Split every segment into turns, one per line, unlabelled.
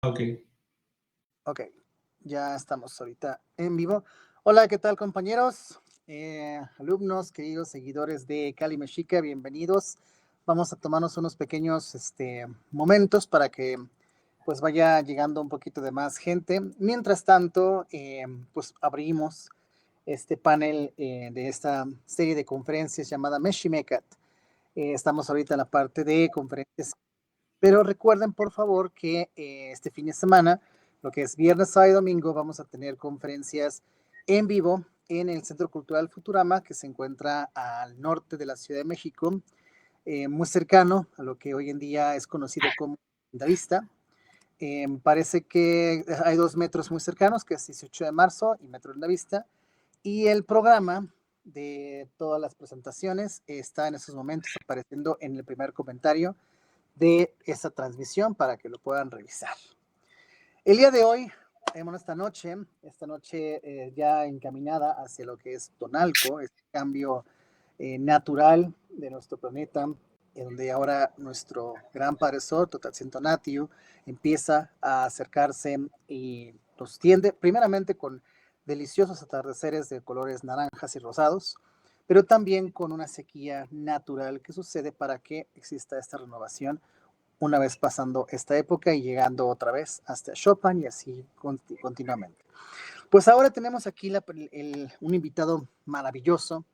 Ok.
Ok, ya estamos ahorita en vivo. Hola, ¿qué tal, compañeros? Alumnos, queridos seguidores de Cali Mexica, bienvenidos. Vamos a tomarnos unos pequeños momentos para que pues vaya llegando un poquito de más gente. Mientras tanto, pues abrimos este panel de esta serie de conferencias llamada Meximecat. Estamos ahorita en la parte de conferencias, pero recuerden, por favor, que este fin de semana, lo que es viernes, sábado y domingo, vamos a tener conferencias en vivo en el Centro Cultural Futurama, que se encuentra al norte de la Ciudad de México, muy cercano a lo que hoy en día es conocido como Lindavista. Parece que hay dos metros muy cercanos, que es 18 de marzo y Metro Lindavista, y el programa de todas las presentaciones está en esos momentos apareciendo en el primer comentario de esta transmisión para que lo puedan revisar. El día de hoy, bueno, esta noche ya encaminada hacia lo que es Tonalco, este cambio natural de nuestro planeta, en donde ahora nuestro gran Padre Sol, Totatzin empieza a acercarse y nos tiende, primeramente con deliciosos atardeceres de colores naranjas y rosados, pero también con una sequía natural que sucede para que exista esta renovación una vez pasando esta época y llegando otra vez hasta Chopin y así continuamente. Pues ahora tenemos aquí un invitado maravilloso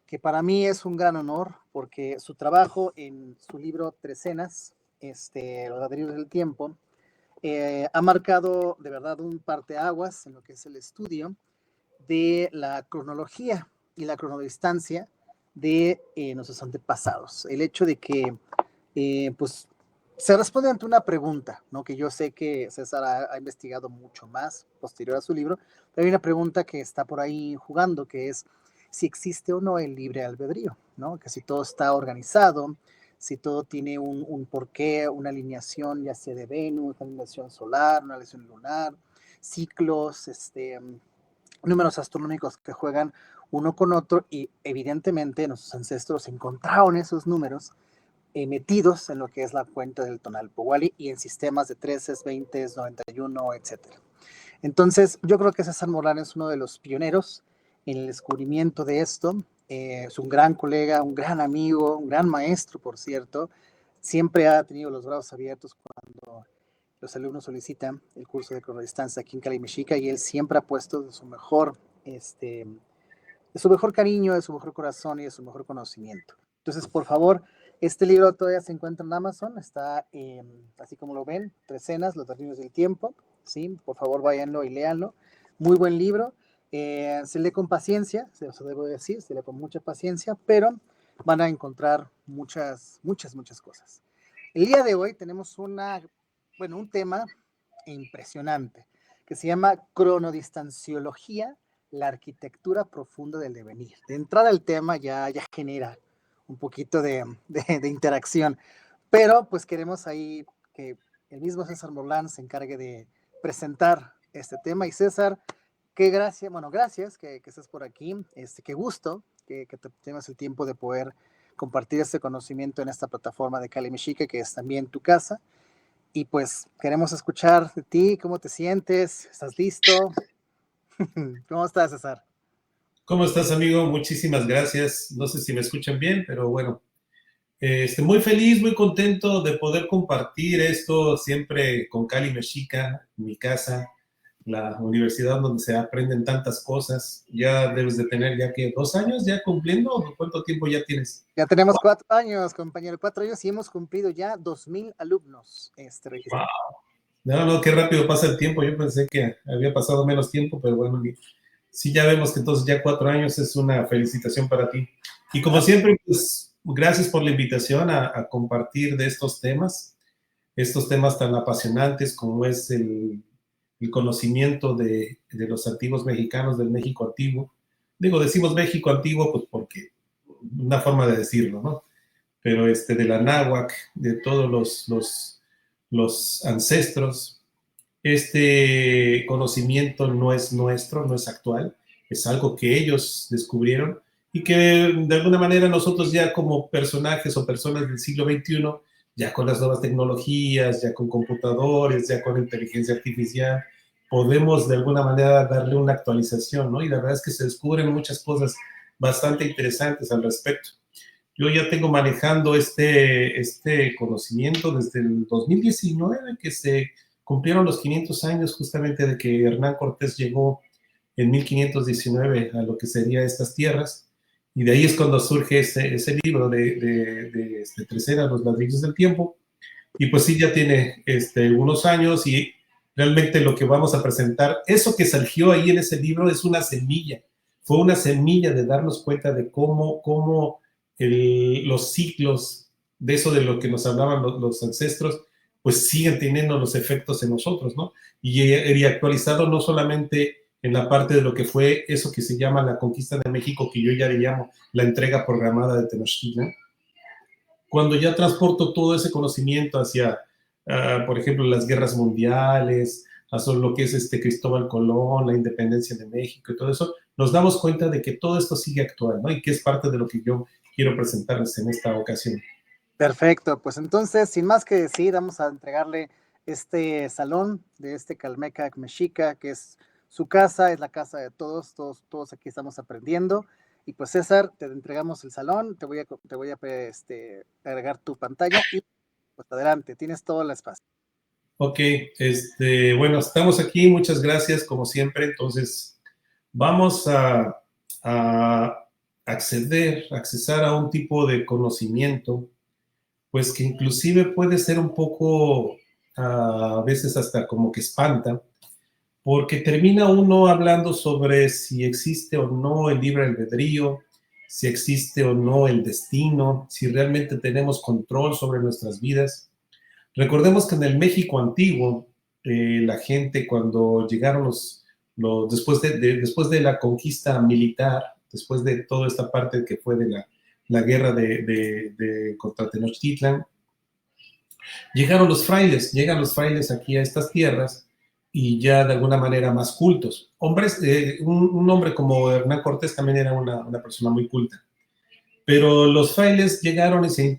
que para mí es un gran honor porque su trabajo en su libro Trecenas, Los ladrillos del tiempo, ha marcado de verdad un parteaguas en lo que es el estudio de la cronología y la cronodistancia de nuestros antepasados. El hecho de que pues se responde ante una pregunta, ¿no? Que yo sé que César ha investigado mucho más posterior a su libro, pero hay una pregunta que está por ahí jugando, que es si existe o no el libre albedrío, ¿no? Que si todo está organizado, si todo tiene un porqué, una alineación, ya sea de Venus, una alineación solar, una alineación lunar, ciclos, números astronómicos que juegan uno con otro y evidentemente nuestros ancestros encontraron esos números metidos en lo que es la cuenta del Tonalpohualli y en sistemas de 13, 20, 91, etcétera. Entonces, yo creo que César Morán es uno de los pioneros en el descubrimiento de esto. Es un gran colega, un gran amigo, un gran maestro, por cierto. Siempre ha tenido los brazos abiertos cuando los alumnos solicitan el curso de cronodistancia aquí en Cali Mexica y él siempre ha puesto de su mejor cariño, de su mejor corazón y de su mejor conocimiento. Entonces, por favor, este libro todavía se encuentra en Amazon, está así como lo ven, Trecenas, Los ladrillos del tiempo, ¿sí? Por favor, váyanlo y léanlo. Muy buen libro. Se lee con paciencia, se os debo decir, se lee con mucha paciencia, pero van a encontrar muchas cosas. El día de hoy tenemos un tema impresionante que se llama cronodistanciología, la arquitectura profunda del devenir. De entrada el tema ya genera un poquito de interacción, pero pues queremos ahí que el mismo César Morlán se encargue de presentar este tema. Y César, gracias que estés por aquí, qué gusto que te tengas el tiempo de poder compartir este conocimiento en esta plataforma de Cali Mexica, que es también tu casa. Y pues queremos escuchar de ti, cómo te sientes, ¿estás listo? ¿Cómo estás, César?
¿Cómo estás, amigo? Muchísimas gracias. No sé si me escuchan bien, pero bueno, muy feliz, muy contento de poder compartir esto siempre con Cali Mexica, mi casa, la universidad donde se aprenden tantas cosas. Ya debes de tener ya que 2 años ya cumpliendo. ¿Cuánto tiempo ya tienes?
Ya tenemos 4 años, compañero, 4 años y hemos cumplido ya 2,000 alumnos
Wow.
registrados.
No, no, qué rápido pasa el tiempo. Yo pensé que había pasado menos tiempo, pero bueno, sí, ya vemos que entonces ya 4 años es una felicitación para ti. Y como siempre, pues gracias por la invitación a compartir de estos temas tan apasionantes como es el conocimiento de los antiguos mexicanos, del México antiguo. Digo, decimos México antiguo, pues porque una forma de decirlo, ¿no? Pero de la náhuatl, de todos los ancestros. Este conocimiento no es nuestro, no es actual, es algo que ellos descubrieron y que de alguna manera nosotros ya como personajes o personas del siglo XXI ya con las nuevas tecnologías, ya con computadores, ya con inteligencia artificial, podemos de alguna manera darle una actualización, ¿no? Y la verdad es que se descubren muchas cosas bastante interesantes al respecto. Yo ya tengo manejando este conocimiento desde el 2019, que se cumplieron los 500 años justamente de que Hernán Cortés llegó en 1519 a lo que serían estas tierras, y de ahí es cuando surge ese libro de Trecera, Los ladrillos del tiempo, y pues sí, ya tiene unos años, y realmente lo que vamos a presentar, eso que surgió ahí en ese libro es una semilla, fue una semilla de darnos cuenta de cómo los ciclos de eso de lo que nos hablaban los ancestros, pues siguen teniendo los efectos en nosotros, ¿no? Y actualizado no solamente en la parte de lo que fue eso que se llama la conquista de México, que yo ya le llamo la entrega programada de Tenochtitlan, cuando ya transporto todo ese conocimiento hacia, por ejemplo, las guerras mundiales, hacia lo que es Cristóbal Colón, la independencia de México y todo eso, nos damos cuenta de que todo esto sigue actual, ¿no? Y que es parte de lo que yo quiero presentarles en esta ocasión.
Perfecto, pues entonces, sin más que decir, vamos a entregarle este salón de este Calmecac Mexica, que es su casa, es la casa de todos aquí estamos aprendiendo. Y pues César, te entregamos el salón, te voy a agregar tu pantalla y pues adelante, tienes todo el espacio.
Ok, bueno, estamos aquí, muchas gracias como siempre, entonces vamos a accesar a un tipo de conocimiento, pues que inclusive puede ser un poco, a veces hasta como que espanta, porque termina uno hablando sobre si existe o no el libre albedrío, si existe o no el destino, si realmente tenemos control sobre nuestras vidas. Recordemos que en el México antiguo, la gente cuando llegaron después de la conquista militar, después de toda esta parte que fue de la guerra contra Tenochtitlan, llegan los frailes aquí a estas tierras y ya de alguna manera más cultos. Hombres, un hombre como Hernán Cortés también era una persona muy culta, pero los frailes llegaron y se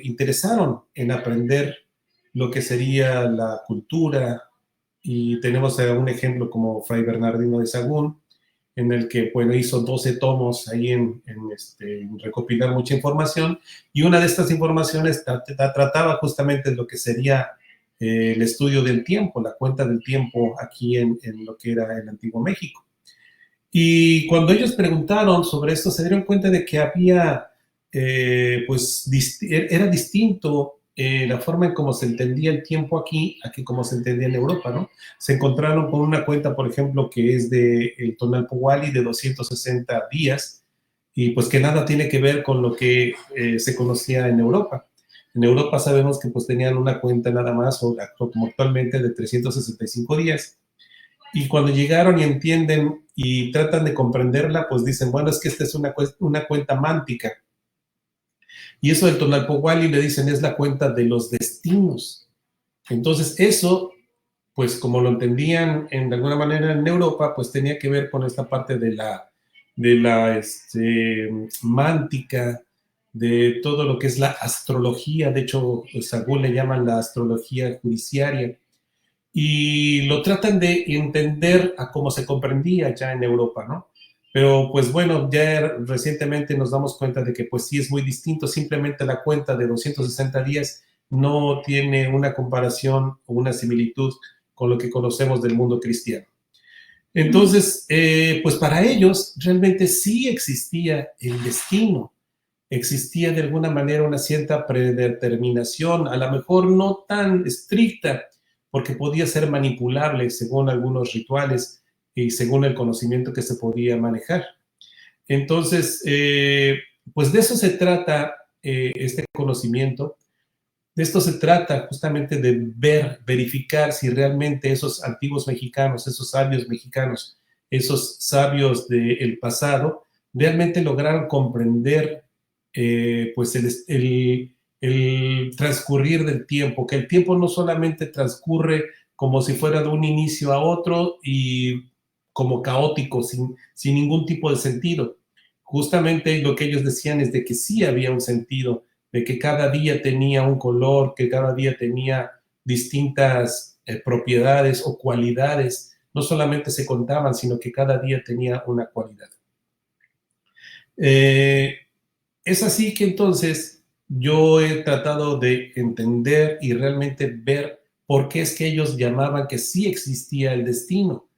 interesaron en aprender lo que sería la cultura, y tenemos un ejemplo como Fray Bernardino de Sahagún, en el que bueno, hizo 12 tomos ahí en recopilar mucha información, y una de estas informaciones trataba justamente de lo que sería el estudio del tiempo, la cuenta del tiempo aquí en lo que era el Antiguo México. Y cuando ellos preguntaron sobre esto, se dieron cuenta de que había, era distinto la forma en cómo se entendía el tiempo aquí a que como se entendía en Europa, ¿no? Se encontraron con una cuenta, por ejemplo, que es de el Tonalpohualli de 260 días, y pues que nada tiene que ver con lo que se conocía en Europa. En Europa sabemos que pues tenían una cuenta nada más, o como actualmente, de 365 días. Y cuando llegaron y entienden y tratan de comprenderla, pues dicen, bueno, es que esta es una cuenta mántica. Y eso del Tonalpohualli le dicen es la cuenta de los destinos. Entonces eso, pues como lo entendían de alguna manera en Europa, pues tenía que ver con esta parte de la mántica, de todo lo que es la astrología. De hecho, Sagún le llaman la astrología judiciaria, y lo tratan de entender a cómo se comprendía ya en Europa, ¿no? Pero pues bueno, ya recientemente nos damos cuenta de que pues sí es muy distinto, simplemente la cuenta de 260 días no tiene una comparación o una similitud con lo que conocemos del mundo cristiano. Entonces, pues para ellos realmente sí existía el destino, existía de alguna manera una cierta predeterminación, a lo mejor no tan estricta, porque podía ser manipulable según algunos rituales y según el conocimiento que se podía manejar. Entonces, pues de eso se trata este conocimiento, de esto se trata justamente de verificar si realmente esos antiguos mexicanos, esos sabios mexicanos, esos sabios del pasado, realmente lograron comprender pues el transcurrir del tiempo, que el tiempo no solamente transcurre como si fuera de un inicio a otro y como caótico, sin ningún tipo de sentido. Justamente lo que ellos decían es de que sí había un sentido de que cada día tenía un color, que cada día tenía distintas propiedades o cualidades, no solamente se contaban, sino que cada día tenía una cualidad. Es así que entonces yo he tratado de entender y realmente ver por qué es que ellos llamaban que sí existía el destino.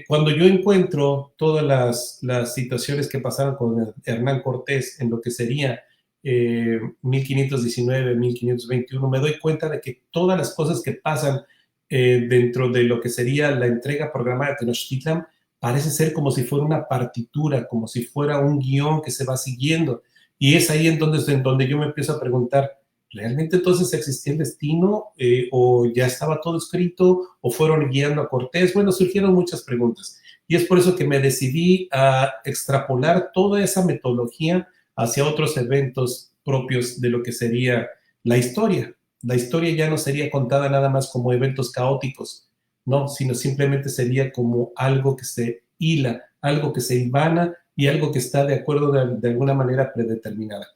Cuando yo encuentro todas las situaciones que pasaron con Hernán Cortés en lo que sería 1519, 1521, me doy cuenta de que todas las cosas que pasan dentro de lo que sería la entrega programada de Tenochtitlan parece ser como si fuera una partitura, como si fuera un guión que se va siguiendo. Y es ahí en donde yo me empiezo a preguntar, ¿realmente entonces existía el destino? ¿O ya estaba todo escrito? ¿O fueron guiando a Cortés? Bueno, surgieron muchas preguntas. Y es por eso que me decidí a extrapolar toda esa metodología hacia otros eventos propios de lo que sería la historia. La historia ya no sería contada nada más como eventos caóticos, no, sino simplemente sería como algo que se hila, algo que se hilvana y algo que está de acuerdo de alguna manera predeterminada,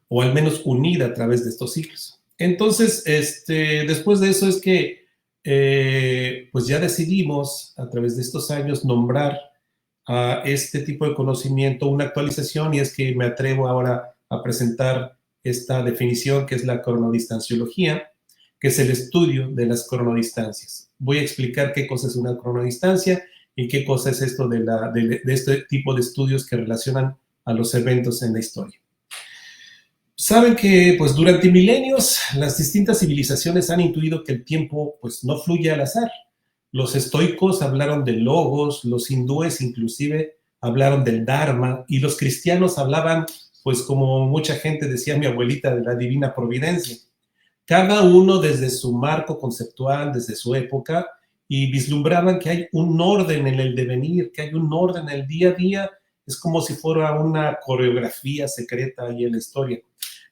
o al menos unida a través de estos ciclos. Entonces, después de eso es que pues ya decidimos a través de estos años nombrar a este tipo de conocimiento una actualización, y es que me atrevo ahora a presentar esta definición que es la cronodistanciología, que es el estudio de las cronodistancias. Voy a explicar qué cosa es una cronodistancia y qué cosa es esto de este tipo de estudios que relacionan a los eventos en la historia. Saben que pues durante milenios las distintas civilizaciones han intuido que el tiempo pues no fluye al azar. Los estoicos hablaron del logos, los hindúes inclusive hablaron del dharma, y los cristianos hablaban, pues como mucha gente decía mi abuelita, de la divina providencia. Cada uno desde su marco conceptual, desde su época, y vislumbraban que hay un orden en el devenir, que hay un orden en el día a día. Es como si fuera una coreografía secreta ahí en la historia.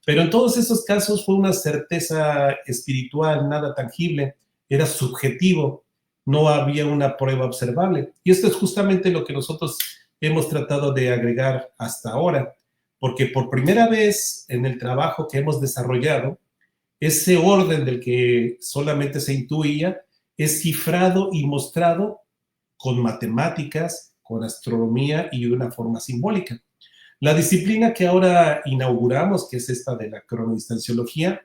Pero en todos esos casos fue una certeza espiritual, nada tangible, era subjetivo, no había una prueba observable. Y esto es justamente lo que nosotros hemos tratado de agregar hasta ahora, porque por primera vez en el trabajo que hemos desarrollado, ese orden del que solamente se intuía es cifrado y mostrado con matemáticas, con astronomía y de una forma simbólica. La disciplina que ahora inauguramos, que es esta de la cronodistanciología,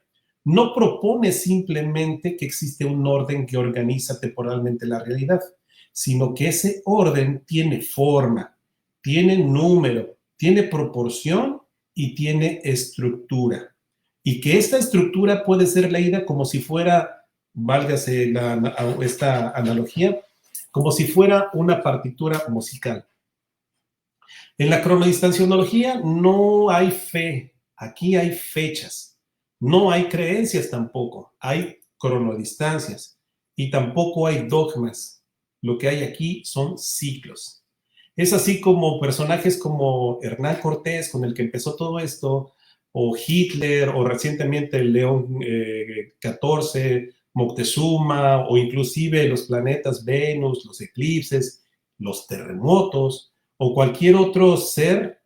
no propone simplemente que existe un orden que organiza temporalmente la realidad, sino que ese orden tiene forma, tiene número, tiene proporción y tiene estructura. Y que esta estructura puede ser leída como si fuera, válgase esta analogía, como si fuera una partitura musical. En la cronodistancionología no hay fe, aquí hay fechas, no hay creencias tampoco, hay cronodistancias, y tampoco hay dogmas. Lo que hay aquí son ciclos. Es así como personajes como Hernán Cortés, con el que empezó todo esto, o Hitler, o recientemente el León XIV, Moctezuma, o inclusive los planetas Venus, los eclipses, los terremotos, o cualquier otro ser,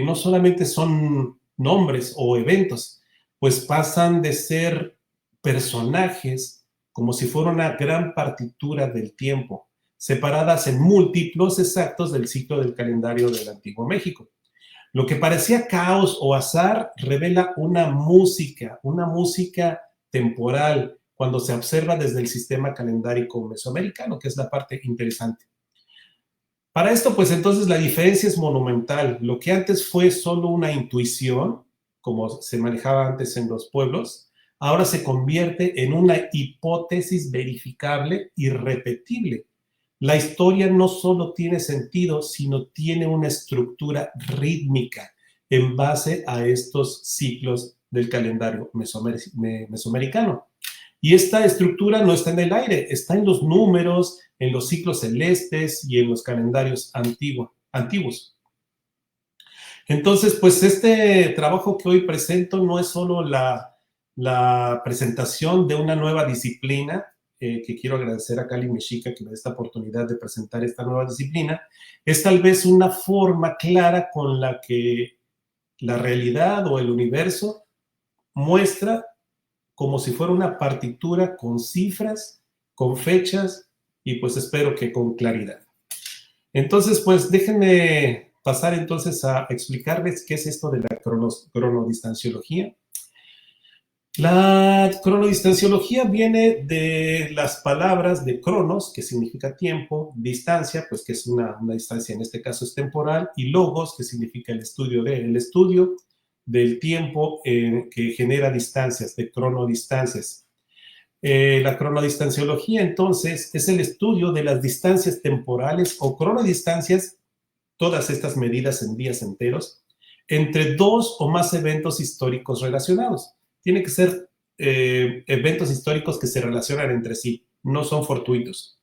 no solamente son nombres o eventos, pues pasan de ser personajes como si fuera una gran partitura del tiempo, separadas en múltiplos exactos del ciclo del calendario del Antiguo México. Lo que parecía caos o azar revela una música temporal cuando se observa desde el sistema calendárico mesoamericano, que es la parte interesante. Para esto, pues entonces la diferencia es monumental. Lo que antes fue solo una intuición, como se manejaba antes en los pueblos, ahora se convierte en una hipótesis verificable y repetible. La historia no solo tiene sentido, sino tiene una estructura rítmica en base a estos ciclos del calendario mesoamericano. Y esta estructura no está en el aire, está en los números, en los ciclos celestes y en los calendarios antiguos. Entonces, pues este trabajo que hoy presento no es solo la presentación de una nueva disciplina, que quiero agradecer a Kali Mexica que me da esta oportunidad de presentar esta nueva disciplina, es tal vez una forma clara con la que la realidad o el universo muestra como si fuera una partitura con cifras, con fechas y pues espero que con claridad. Entonces, pues déjenme pasar entonces a explicarles qué es esto de la cronodistanciología. La cronodistanciología viene de las palabras de cronos, que significa tiempo, distancia, pues que es una distancia, en este caso es temporal, y logos, que significa el estudio del tiempo que genera distancias, de cronodistancias. La cronodistanciología, entonces, es el estudio de las distancias temporales o cronodistancias, todas estas medidas en días enteros, entre dos o más eventos históricos relacionados. Tiene que ser eventos históricos que se relacionan entre sí, no son fortuitos.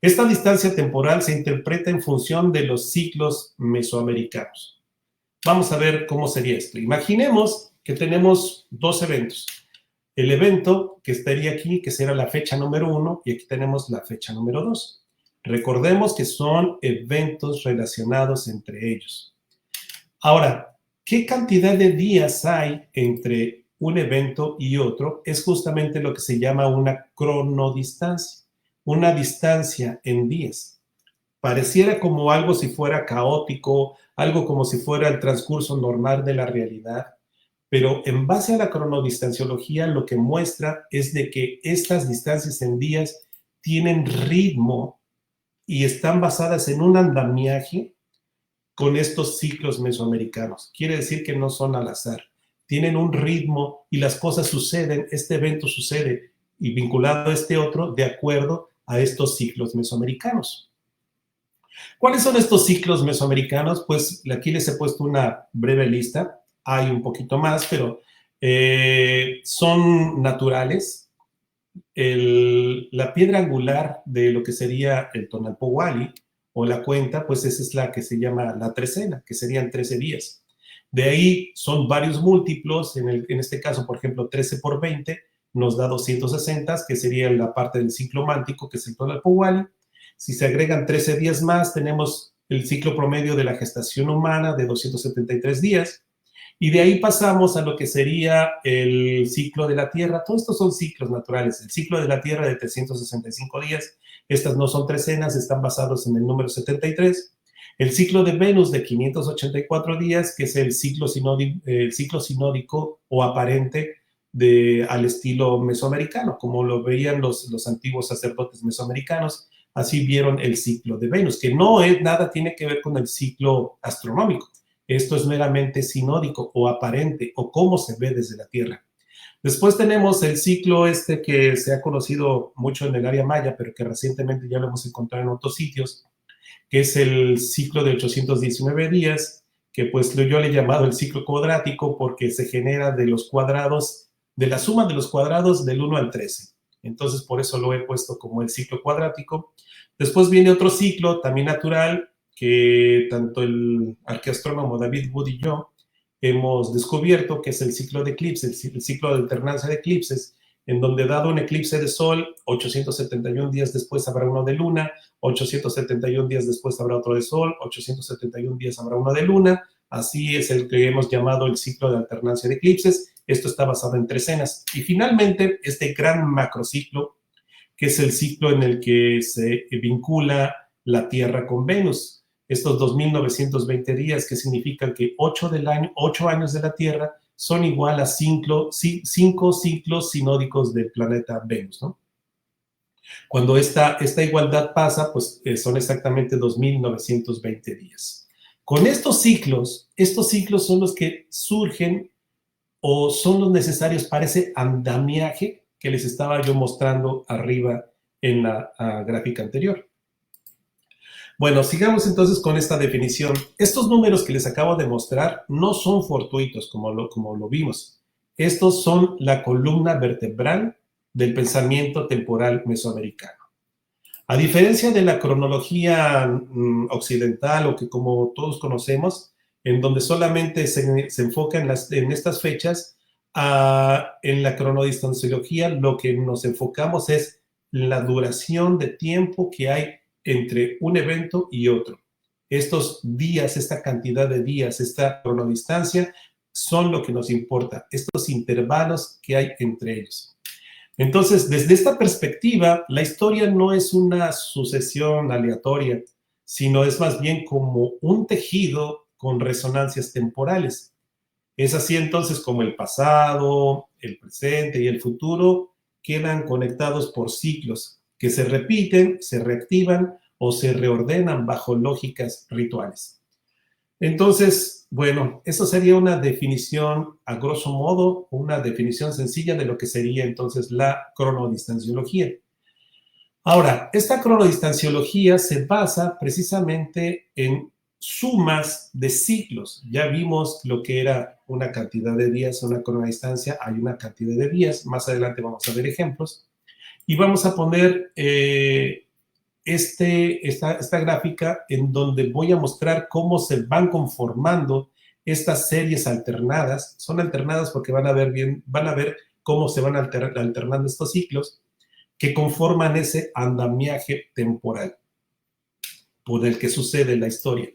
Esta distancia temporal se interpreta en función de los ciclos mesoamericanos. Vamos a ver cómo sería esto. Imaginemos que tenemos dos eventos. El evento que estaría aquí, que será la fecha número 1, y aquí tenemos la fecha número 2. Recordemos que son eventos relacionados entre ellos. Ahora, ¿qué cantidad de días hay entre un evento y otro? Es justamente lo que se llama una cronodistancia, una distancia en días. Pareciera como algo si fuera caótico, algo como si fuera el transcurso normal de la realidad, pero en base a la cronodistanciología lo que muestra es de que estas distancias en días tienen ritmo y están basadas en un andamiaje con estos ciclos mesoamericanos. Quiere decir que no son al azar, tienen un ritmo y las cosas suceden, este evento sucede y vinculado a este otro de acuerdo a estos ciclos mesoamericanos. ¿Cuáles son estos ciclos mesoamericanos? Pues aquí les he puesto una breve lista, hay un poquito más, pero son naturales. La piedra angular de lo que sería el Tonalpohualli o la cuenta, pues esa es la que se llama la trecena, que serían 13 días. De ahí son varios múltiplos, en este caso, por ejemplo, 13 por 20 nos da 260, que sería la parte del ciclo mántico, que es el Tonalpohualli. Si se agregan 13 días más, tenemos el ciclo promedio de la gestación humana de 273 días. Y de ahí pasamos a lo que sería el ciclo de la Tierra. Todos estos son ciclos naturales. El ciclo de la Tierra de 365 días. Estas no son trecenas, están basados en el número 73. El ciclo de Venus de 584 días, que es el ciclo sinódico o aparente al estilo mesoamericano, como lo veían los antiguos sacerdotes mesoamericanos. Así vieron el ciclo de Venus, que no es nada, tiene que ver con el ciclo astronómico. Esto es meramente sinódico o aparente o cómo se ve desde la Tierra. Después tenemos el ciclo que se ha conocido mucho en el área maya, pero que recientemente ya lo hemos encontrado en otros sitios, que es el ciclo de 819 días, que pues yo le he llamado el ciclo cuadrático porque se genera de los cuadrados, de la suma de los cuadrados del 1 al 13. Entonces por eso lo he puesto como el ciclo cuadrático. Después viene otro ciclo también natural, que tanto el arqueastrónomo David Wood y yo hemos descubierto, que es el ciclo de eclipses, el ciclo de alternancia de eclipses, en donde dado un eclipse de sol, 871 días después habrá uno de luna, 871 días después habrá otro de sol, 871 días habrá uno de luna. Así es el que hemos llamado el ciclo de alternancia de eclipses. Esto está basado en trecenas. Y finalmente, este gran macrociclo, que es el ciclo en el que se vincula la Tierra con Venus. Estos 2.920 días, que significan que 8 años de la Tierra son igual a 5 ciclos sinódicos del planeta Venus, ¿no? Cuando esta igualdad pasa, pues son exactamente 2.920 días. Con estos ciclos son los que surgen o son los necesarios para ese andamiaje que les estaba yo mostrando arriba en la gráfica anterior. Bueno, sigamos entonces con esta definición. Estos números que les acabo de mostrar no son fortuitos, como lo vimos. Estos son la columna vertebral del pensamiento temporal mesoamericano. A diferencia de la cronología occidental, o que como todos conocemos, en donde solamente se enfoca en estas fechas, en la cronodistanciología lo que nos enfocamos es la duración de tiempo que hay entre un evento y otro. Estos días, esta cantidad de días, esta cronodistancia, son lo que nos importa, estos intervalos que hay entre ellos. Entonces, desde esta perspectiva, la historia no es una sucesión aleatoria, sino es más bien como un tejido con resonancias temporales. Es así entonces como el pasado, el presente y el futuro quedan conectados por ciclos que se repiten, se reactivan o se reordenan bajo lógicas rituales. Entonces, bueno, eso sería una definición a grosso modo, una definición sencilla de lo que sería entonces la cronodistanciología. Ahora, esta cronodistanciología se basa precisamente en sumas de ciclos. Ya vimos lo que era una cantidad de días, una cronodistancia, hay una cantidad de días, más adelante vamos a ver ejemplos, y vamos a poner esta gráfica en donde voy a mostrar cómo se van conformando estas series alternadas. Son alternadas porque van a ver cómo se van alternando estos ciclos que conforman ese andamiaje temporal por el que sucede la historia.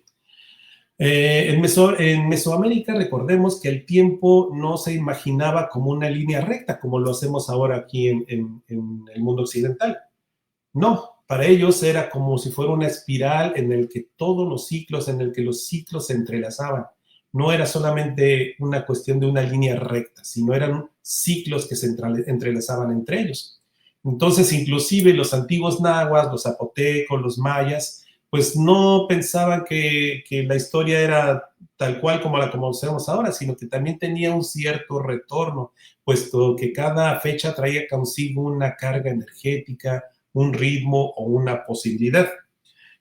En Mesoamérica, recordemos que el tiempo no se imaginaba como una línea recta, como lo hacemos ahora aquí en el mundo occidental. No, para ellos era como si fuera una espiral en el que los ciclos se entrelazaban. No era solamente una cuestión de una línea recta, sino eran ciclos que se entrelazaban entre ellos. Entonces, inclusive los antiguos nahuas, los zapotecos, los mayas, pues no pensaban que la historia era tal cual como la conocemos ahora, sino que también tenía un cierto retorno, puesto que cada fecha traía consigo una carga energética, un ritmo o una posibilidad.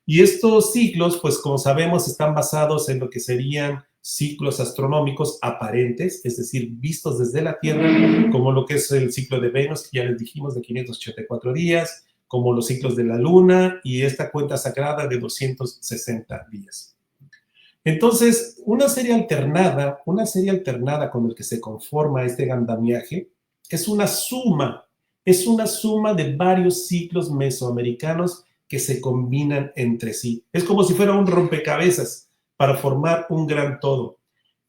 Y estos ciclos, pues como sabemos, están basados en lo que serían ciclos astronómicos aparentes, es decir, vistos desde la Tierra, como lo que es el ciclo de Venus, que ya les dijimos, de 584 días, como los ciclos de la Luna y esta cuenta sagrada de 260 días. Entonces, una serie alternada con el que se conforma este andamiaje es una suma de varios ciclos mesoamericanos que se combinan entre sí. Es como si fuera un rompecabezas para formar un gran todo.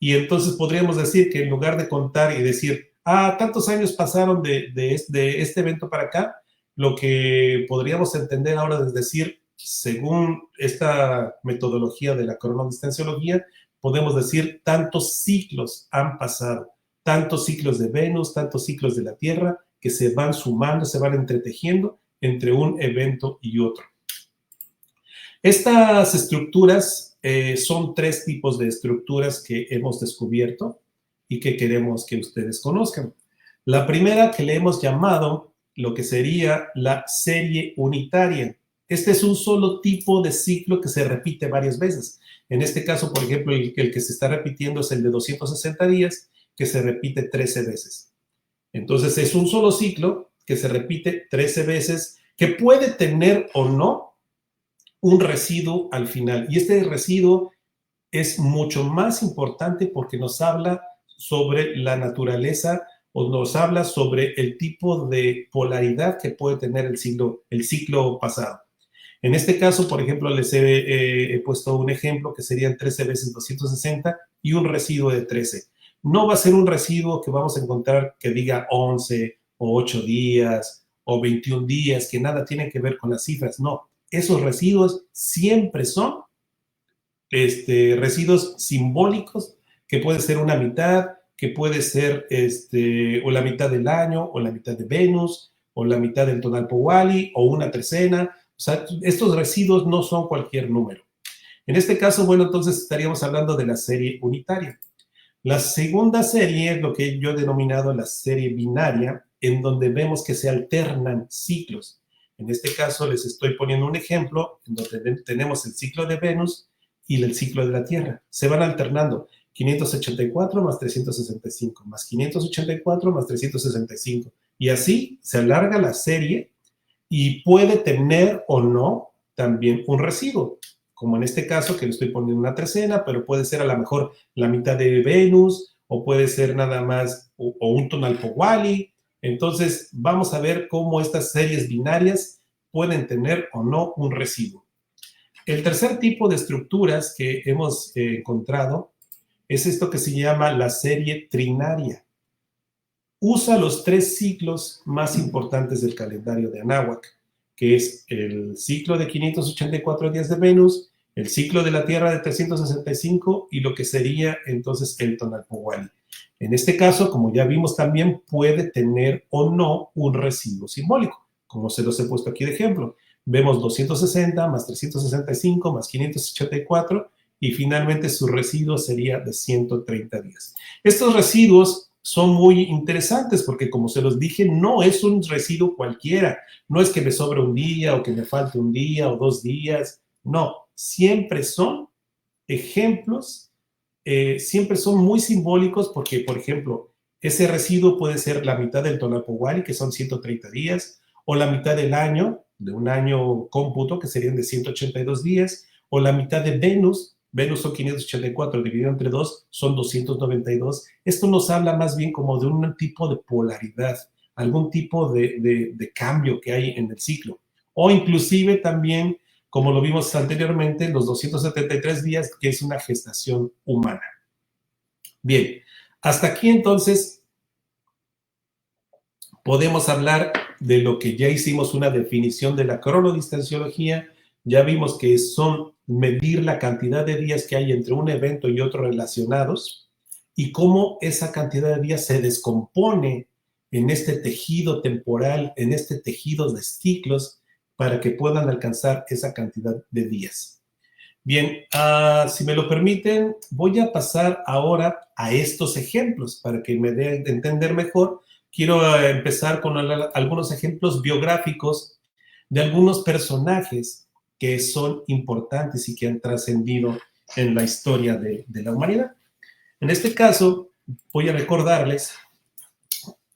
Y entonces podríamos decir que en lugar de contar y decir, tantos años pasaron de este evento para acá, lo que podríamos entender ahora es decir, según esta metodología de la cronodistanciología, podemos decir tantos ciclos han pasado, tantos ciclos de Venus, tantos ciclos de la Tierra, que se van sumando, se van entretejiendo entre un evento y otro. Estas estructuras son 3 tipos de estructuras que hemos descubierto y que queremos que ustedes conozcan. La primera que le hemos llamado lo que sería la serie unitaria. Este es un solo tipo de ciclo que se repite varias veces. En este caso, por ejemplo, el que se está repitiendo es el de 260 días, que se repite 13 veces. Entonces, es un solo ciclo que se repite 13 veces, que puede tener o no un residuo al final. Y este residuo es mucho más importante porque nos habla sobre la naturaleza o nos habla sobre el tipo de polaridad que puede tener el ciclo pasado. En este caso, por ejemplo, les he puesto un ejemplo que serían 13 veces 260 y un residuo de 13. No va a ser un residuo que vamos a encontrar que diga 11 o 8 días o 21 días, que nada tiene que ver con las cifras. No, esos residuos siempre son residuos simbólicos, que puede ser una mitad, que puede ser o la mitad del año, o la mitad de Venus, o la mitad del Tonalpo Wally, o una trecena. O sea, estos residuos no son cualquier número. En este caso, bueno, entonces estaríamos hablando de la serie unitaria. La segunda serie es lo que yo he denominado la serie binaria, en donde vemos que se alternan ciclos. En este caso les estoy poniendo un ejemplo en donde tenemos el ciclo de Venus y el ciclo de la Tierra. Se van alternando 584 más 365, más 584 más 365. Y así se alarga la serie y puede tener o no también un residuo, como en este caso que le estoy poniendo una trecena, pero puede ser a lo mejor la mitad de Venus, o puede ser nada más, o un Tonalpo Wally. Entonces, vamos a ver cómo estas series binarias pueden tener o no un residuo. El tercer tipo de estructuras que hemos encontrado es esto que se llama la serie trinaria. Usa los 3 ciclos más importantes del calendario de Anáhuac, que es el ciclo de 584 días de Venus, el ciclo de la Tierra de 365 y lo que sería entonces el Tonalpohualli. En este caso, como ya vimos también, puede tener o no un residuo simbólico, como se los he puesto aquí de ejemplo. Vemos 260 más 365 más 584 y finalmente su residuo sería de 130 días. Estos residuos son muy interesantes porque, como se los dije, no es un residuo cualquiera. No es que me sobre un día o que me falte un día o 2 días. No, siempre son ejemplos, siempre son muy simbólicos porque, por ejemplo, ese residuo puede ser la mitad del Tonalpohualli, que son 130 días, o la mitad del año, de un año cómputo, que serían de 182 días, o la mitad de Venus. Venus son 584, dividido entre 2, son 292. Esto nos habla más bien como de un tipo de polaridad, algún tipo de cambio que hay en el ciclo. O inclusive también, como lo vimos anteriormente, los 273 días, que es una gestación humana. Bien, hasta aquí entonces podemos hablar de lo que ya hicimos una definición de la cronodistanciología. Ya vimos que son medir la cantidad de días que hay entre un evento y otro relacionados y cómo esa cantidad de días se descompone en este tejido temporal, en este tejido de ciclos, para que puedan alcanzar esa cantidad de días. Bien, si me lo permiten, voy a pasar ahora a estos ejemplos para que me den de entender mejor. Quiero empezar con algunos ejemplos biográficos de algunos personajes que son importantes y que han trascendido en la historia de la humanidad. En este caso, voy a recordarles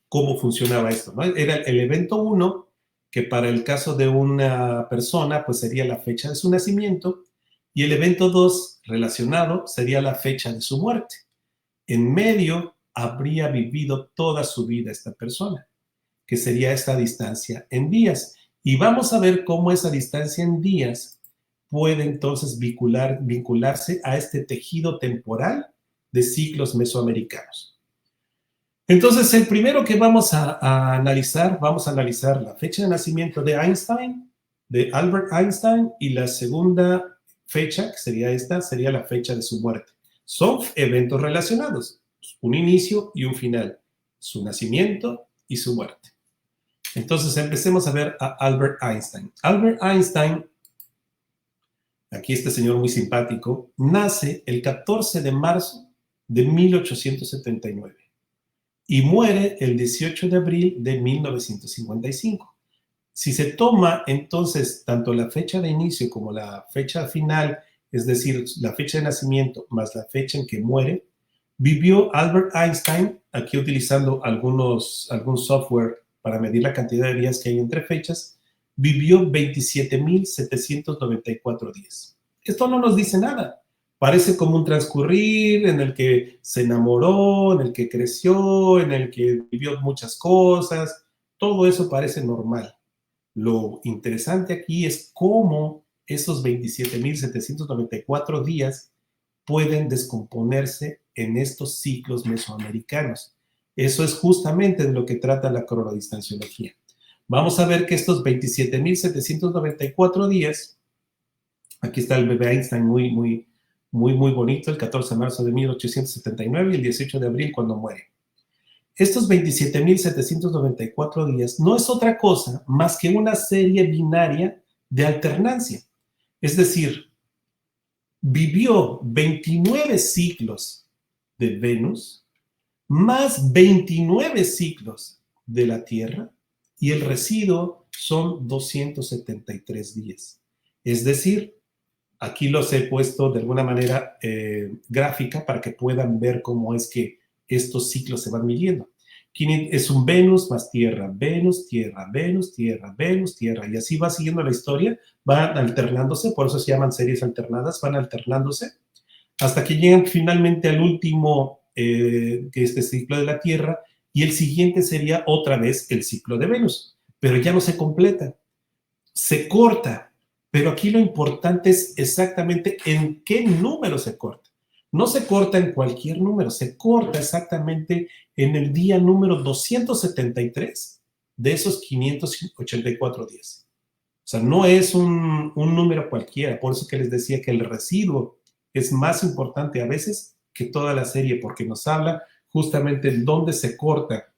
cómo funcionaba esto, ¿no? Era el evento 1, que para el caso de una persona, pues sería la fecha de su nacimiento, y el evento 2 relacionado sería la fecha de su muerte. En medio habría vivido toda su vida esta persona, que sería esta distancia en días. Y vamos a ver cómo esa distancia en días puede entonces vincularse a este tejido temporal de ciclos mesoamericanos. Entonces, el primero que vamos a analizar la fecha de nacimiento de Einstein, de Albert Einstein, y la segunda fecha, que sería esta, sería la fecha de su muerte. Son eventos relacionados, un inicio y un final, su nacimiento y su muerte. Entonces, empecemos a ver a Albert Einstein. Albert Einstein, aquí este señor muy simpático, nace el 14 de marzo de 1879 y muere el 18 de abril de 1955. Si se toma entonces tanto la fecha de inicio como la fecha final, es decir, la fecha de nacimiento más la fecha en que muere, vivió Albert Einstein, aquí utilizando algún software para medir la cantidad de días que hay entre fechas, vivió 27.794 días. Esto no nos dice nada. Parece como un transcurrir en el que se enamoró, en el que creció, en el que vivió muchas cosas. Todo eso parece normal. Lo interesante aquí es cómo esos 27.794 días pueden descomponerse en estos ciclos mesoamericanos. Eso es justamente de lo que trata la cronodistanciología. Vamos a ver que estos 27.794 días, aquí está el bebé Einstein muy bonito, el 14 de marzo de 1879 y el 18 de abril cuando muere. Estos 27.794 días no es otra cosa más que una serie binaria de alternancia. Es decir, vivió 29 ciclos de Venus, más 29 ciclos de la Tierra, y el residuo son 273 días. Es decir, aquí los he puesto de alguna manera gráfica para que puedan ver cómo es que estos ciclos se van midiendo. Es un Venus más Tierra, Venus, Tierra, Venus, Tierra, Venus, Tierra, y así va siguiendo la historia, van alternándose, por eso se llaman series alternadas, van alternándose, hasta que llegan finalmente al último, que es este ciclo de la Tierra, y el siguiente sería otra vez el ciclo de Venus, pero ya no se completa, se corta, pero aquí lo importante es exactamente en qué número se corta, no se corta en cualquier número, se corta exactamente en el día número 273 de esos 584 días. O sea, no es un número cualquiera, por eso que les decía que el residuo es más importante a veces que toda la serie, porque nos habla justamente de dónde se corta,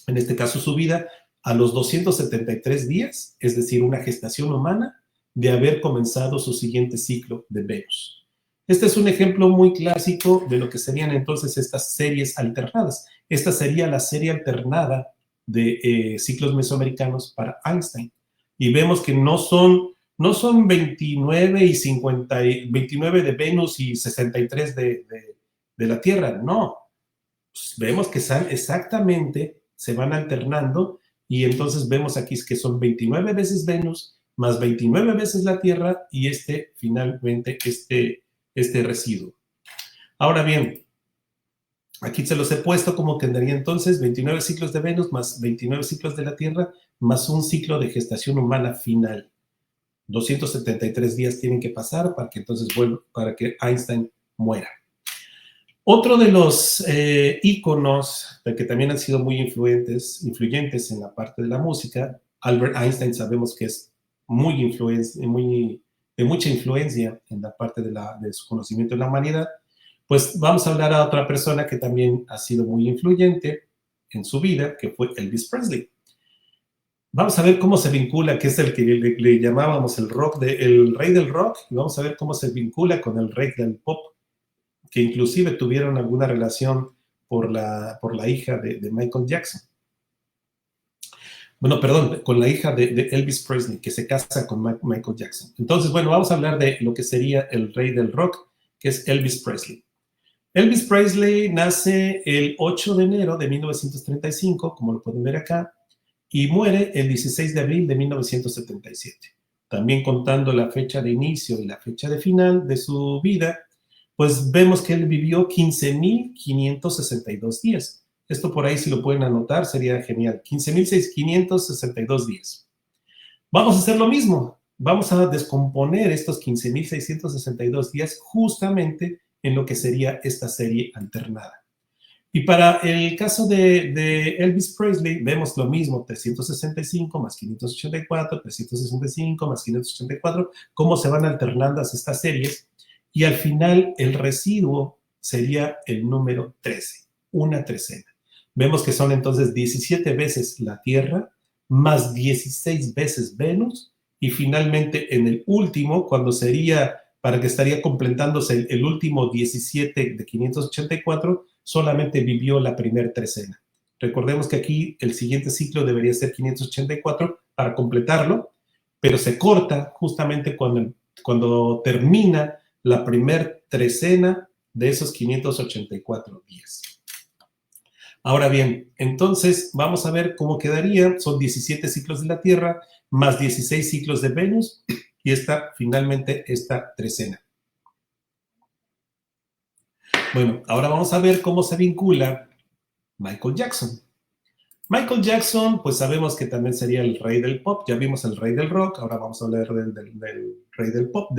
en este caso su vida, a los 273 días, es decir, una gestación humana, de haber comenzado su siguiente ciclo de Venus. Este es un ejemplo muy clásico de lo que serían entonces estas series alternadas. Esta sería la serie alternada de ciclos mesoamericanos para Einstein. Y vemos que no son 29 y 50, 29 de Venus y 63 de la Tierra, no. Pues vemos que exactamente se van alternando y entonces vemos aquí que son 29 veces Venus más 29 veces la Tierra y finalmente este residuo. Ahora bien, aquí se los he puesto como quedaría entonces 29 ciclos de Venus más 29 ciclos de la Tierra más un ciclo de gestación humana final. 273 días tienen que pasar para que entonces para que Einstein muera. Otro de los íconos que también han sido muy influyentes en la parte de la música, Albert Einstein sabemos que es de mucha influencia en la parte de su conocimiento de la humanidad. Pues vamos a hablar a otra persona que también ha sido muy influyente en su vida, que fue Elvis Presley. Vamos a ver cómo se vincula, que es el que le llamábamos el rey del rock, y vamos a ver cómo se vincula con el rey del pop, que inclusive tuvieron alguna relación por la hija de Michael Jackson. Bueno, perdón, con la hija de Elvis Presley, que se casa con Michael Jackson. Entonces, bueno, vamos a hablar de lo que sería el rey del rock, que es Elvis Presley. Elvis Presley nace el 8 de enero de 1935, como lo pueden ver acá, y muere el 16 de abril de 1977. También contando la fecha de inicio y la fecha de final de su vida, pues vemos que él vivió 15.562 días. Esto por ahí, si lo pueden anotar, sería genial. 15.562 días. Vamos a hacer lo mismo. Vamos a descomponer estos 15.662 días justamente en lo que sería esta serie alternada. Y para el caso de Elvis Presley, vemos lo mismo, 365 más 584, 365 más 584, cómo se van alternando estas series. Y al final el residuo sería el número 13, una trecena. Vemos que son entonces 17 veces la Tierra, más 16 veces Venus, y finalmente en el último, cuando sería, para que estaría completándose el último 17 de 584, solamente vivió la primera trecena. Recordemos que aquí el siguiente ciclo debería ser 584 para completarlo, pero se corta justamente cuando termina la primer trecena de esos 584 días. Ahora bien, entonces vamos a ver cómo quedaría. Son 17 ciclos de la Tierra, más 16 ciclos de Venus, y finalmente esta trecena. Bueno, ahora vamos a ver cómo se vincula Michael Jackson. Michael Jackson, pues sabemos que también sería el rey del pop. Ya vimos el rey del rock, ahora vamos a hablar del rey del pop,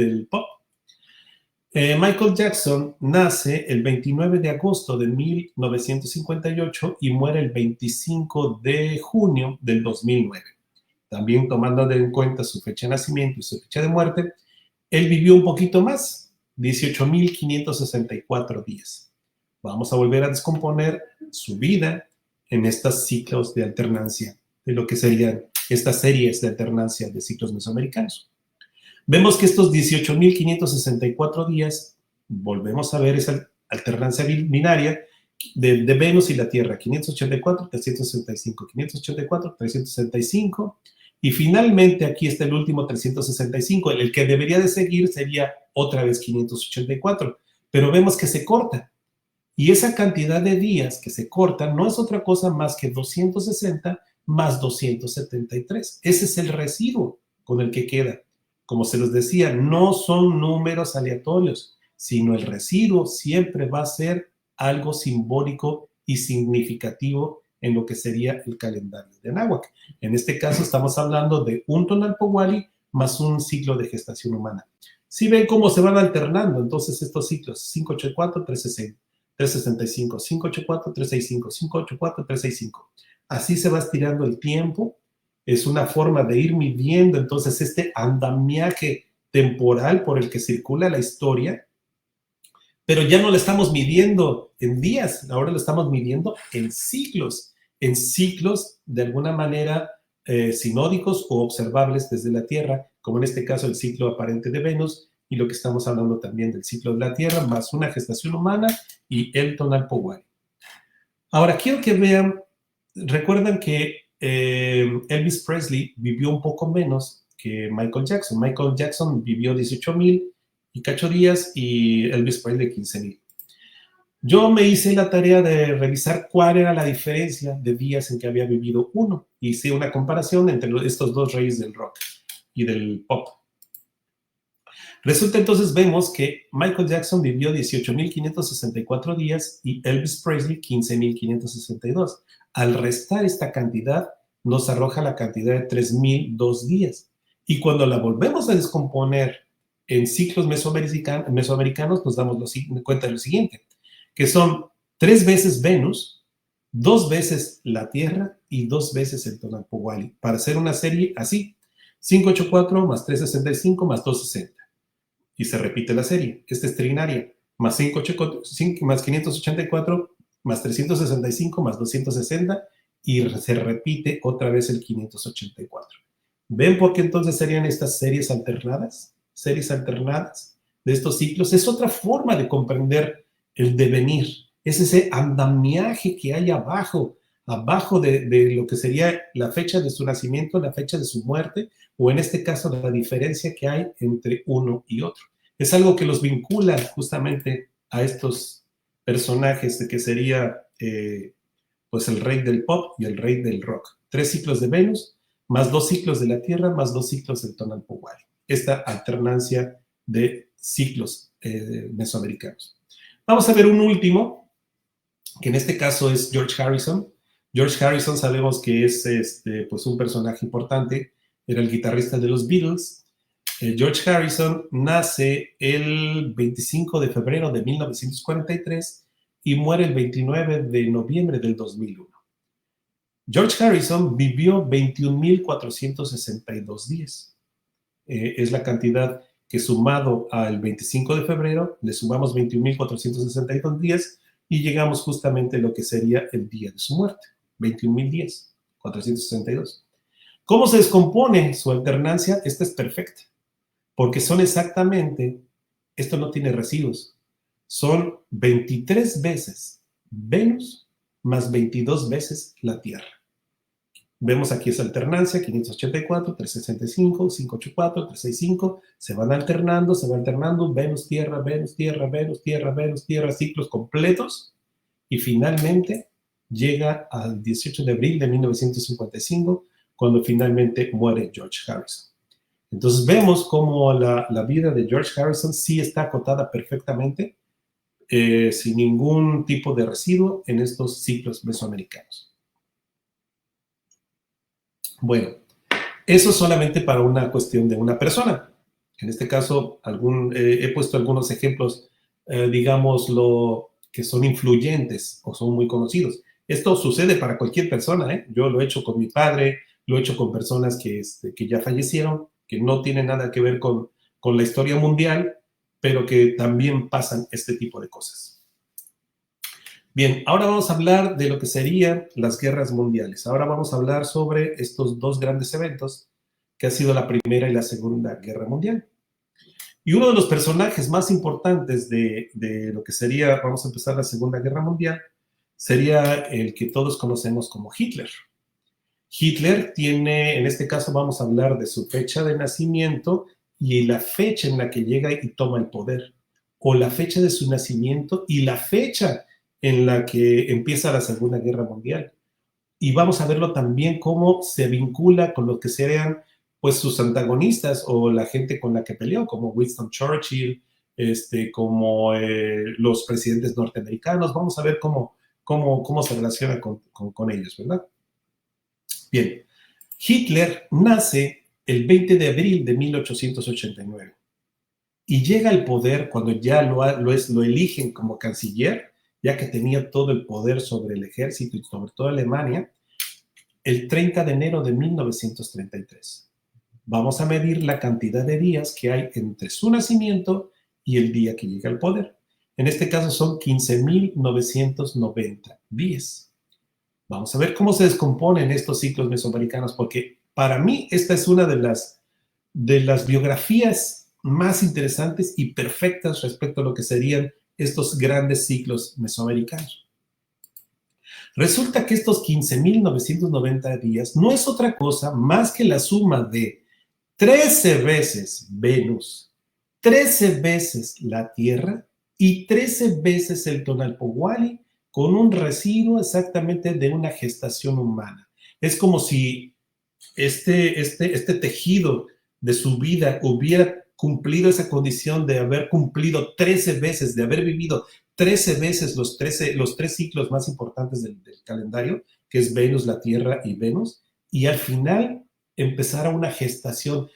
Michael Jackson nace el 29 de agosto de 1958 y muere el 25 de junio del 2009. También tomando en cuenta su fecha de nacimiento y su fecha de muerte, él vivió un poquito más, 18.564 días. Vamos a volver a descomponer su vida en estos ciclos de alternancia, de lo que serían estas series de alternancia de ciclos mesoamericanos. Vemos que estos 18.564 días, volvemos a ver esa alternancia binaria de Venus y la Tierra, 584, 365, 584, 365, y finalmente aquí está el último 365, el que debería de seguir sería otra vez 584, pero vemos que se corta, y esa cantidad de días que se cortan no es otra cosa más que 260 más 273, ese es el residuo con el que queda. Como se los decía, no son números aleatorios, sino el residuo siempre va a ser algo simbólico y significativo en lo que sería el calendario de Anáhuac. En este caso estamos hablando de un Tonalpohualli más un ciclo de gestación humana. Si ven cómo se van alternando entonces estos ciclos, 584, 360, 365, 584, 365, 584, 365. Así se va estirando el tiempo. Es una forma de ir midiendo entonces este andamiaje temporal por el que circula la historia, pero ya no lo estamos midiendo en días, ahora lo estamos midiendo en ciclos de alguna manera sinódicos o observables desde la Tierra, como en este caso el ciclo aparente de Venus, y lo que estamos hablando también del ciclo de la Tierra, más una gestación humana y el tonal Powari. Ahora, quiero que vean, recuerdan que Elvis Presley vivió un poco menos que Michael Jackson. Michael Jackson vivió 18,000 y cacho días y Elvis Presley 15,000. Yo me hice la tarea de revisar cuál era la diferencia de días en que había vivido uno. Hice una comparación entre estos dos reyes del rock y del pop. Resulta entonces vemos que Michael Jackson vivió 18,564 días y Elvis Presley 15,562. Al restar esta cantidad, nos arroja la cantidad de 3,002 días. Y cuando la volvemos a descomponer en ciclos mesoamericanos, nos damos cuenta de lo siguiente, que son 3 veces Venus, 2 veces la Tierra y 2 veces el tonal Powari, para hacer una serie así, 584 más 365 más 260. Y se repite la serie. Esta es trinaria, más 584, más 365, más 260, y se repite otra vez el 584. ¿Ven por qué entonces serían estas series alternadas? Series alternadas de estos ciclos. Es otra forma de comprender el devenir. Es ese andamiaje que hay abajo de lo que sería la fecha de su nacimiento, la fecha de su muerte, o en este caso la diferencia que hay entre uno y otro. Es algo que los vincula justamente a estos personajes de que sería pues el rey del pop y el rey del rock. 3 ciclos de Venus, más 2 ciclos de la Tierra, más 2 ciclos del tonal Powari. Esta alternancia de ciclos mesoamericanos. Vamos a ver un último, que en este caso es George Harrison. George Harrison sabemos que es pues un personaje importante, era el guitarrista de los Beatles. George Harrison nace el 25 de febrero de 1943 y muere el 29 de noviembre del 2001. George Harrison vivió 21,462 días. Es la cantidad que sumado al 25 de febrero, le sumamos 21,462 días y llegamos justamente a lo que sería el día de su muerte, 21,000 días, 462. ¿Cómo se descompone su alternancia? Esta es perfecta, porque son exactamente, esto no tiene residuos, son 23 veces Venus más 22 veces la Tierra. Vemos aquí esa alternancia, 584, 365, 584, 365, se van alternando, Venus, Tierra, Venus, Tierra, Venus, Tierra, Venus, Tierra, ciclos completos, y finalmente llega al 18 de abril de 1955, cuando finalmente muere George Harrison. Entonces vemos cómo la vida de George Harrison sí está acotada perfectamente, sin ningún tipo de residuo en estos ciclos mesoamericanos. Bueno, eso solamente para una cuestión de una persona. En este caso, he puesto algunos ejemplos, digámoslo, que son influyentes o son muy conocidos. Esto sucede para cualquier persona, ¿eh? Yo lo he hecho con mi padre, lo he hecho con personas que ya fallecieron, que no tienen nada que ver con la historia mundial, pero que también pasan este tipo de cosas. Bien, ahora vamos a hablar de lo que serían las guerras mundiales. Ahora vamos a hablar sobre estos dos grandes eventos, que ha sido la Primera y la Segunda Guerra Mundial. Y uno de los personajes más importantes de lo que sería, vamos a empezar la Segunda Guerra Mundial, sería el que todos conocemos como Hitler. Hitler tiene, en este caso vamos a hablar de su fecha de nacimiento y la fecha en la que llega y toma el poder, o la fecha de su nacimiento y la fecha en la que empieza la Segunda Guerra Mundial. Y vamos a verlo también cómo se vincula con lo que serían pues sus antagonistas o la gente con la que peleó, como Winston Churchill, como los presidentes norteamericanos. Vamos a ver cómo se relaciona con ellos, ¿verdad? Bien, Hitler nace el 20 de abril de 1889. y llega al poder cuando ya lo eligen como canciller, ya que tenía todo el poder sobre el ejército y sobre toda Alemania, el 30 de enero de 1933. Vamos a medir la cantidad de días que hay entre su nacimiento y el día que llega al poder. En este caso son 15.990 días. Vamos a ver cómo se descomponen estos ciclos mesoamericanos, porque para mí esta es una de las biografías más interesantes y perfectas respecto a lo que serían estos grandes ciclos mesoamericanos. Resulta que estos 15.990 días no es otra cosa más que la suma de 13 veces Venus, 13 veces la Tierra y 13 veces el Tonalpohualli, con un residuo exactamente de una gestación humana. Es como si este tejido de su vida hubiera cumplido esa condición de haber cumplido 13 veces, de haber vivido 13 veces los tres ciclos más importantes del calendario, que es Venus, la Tierra y Venus, y al final empezara una gestación.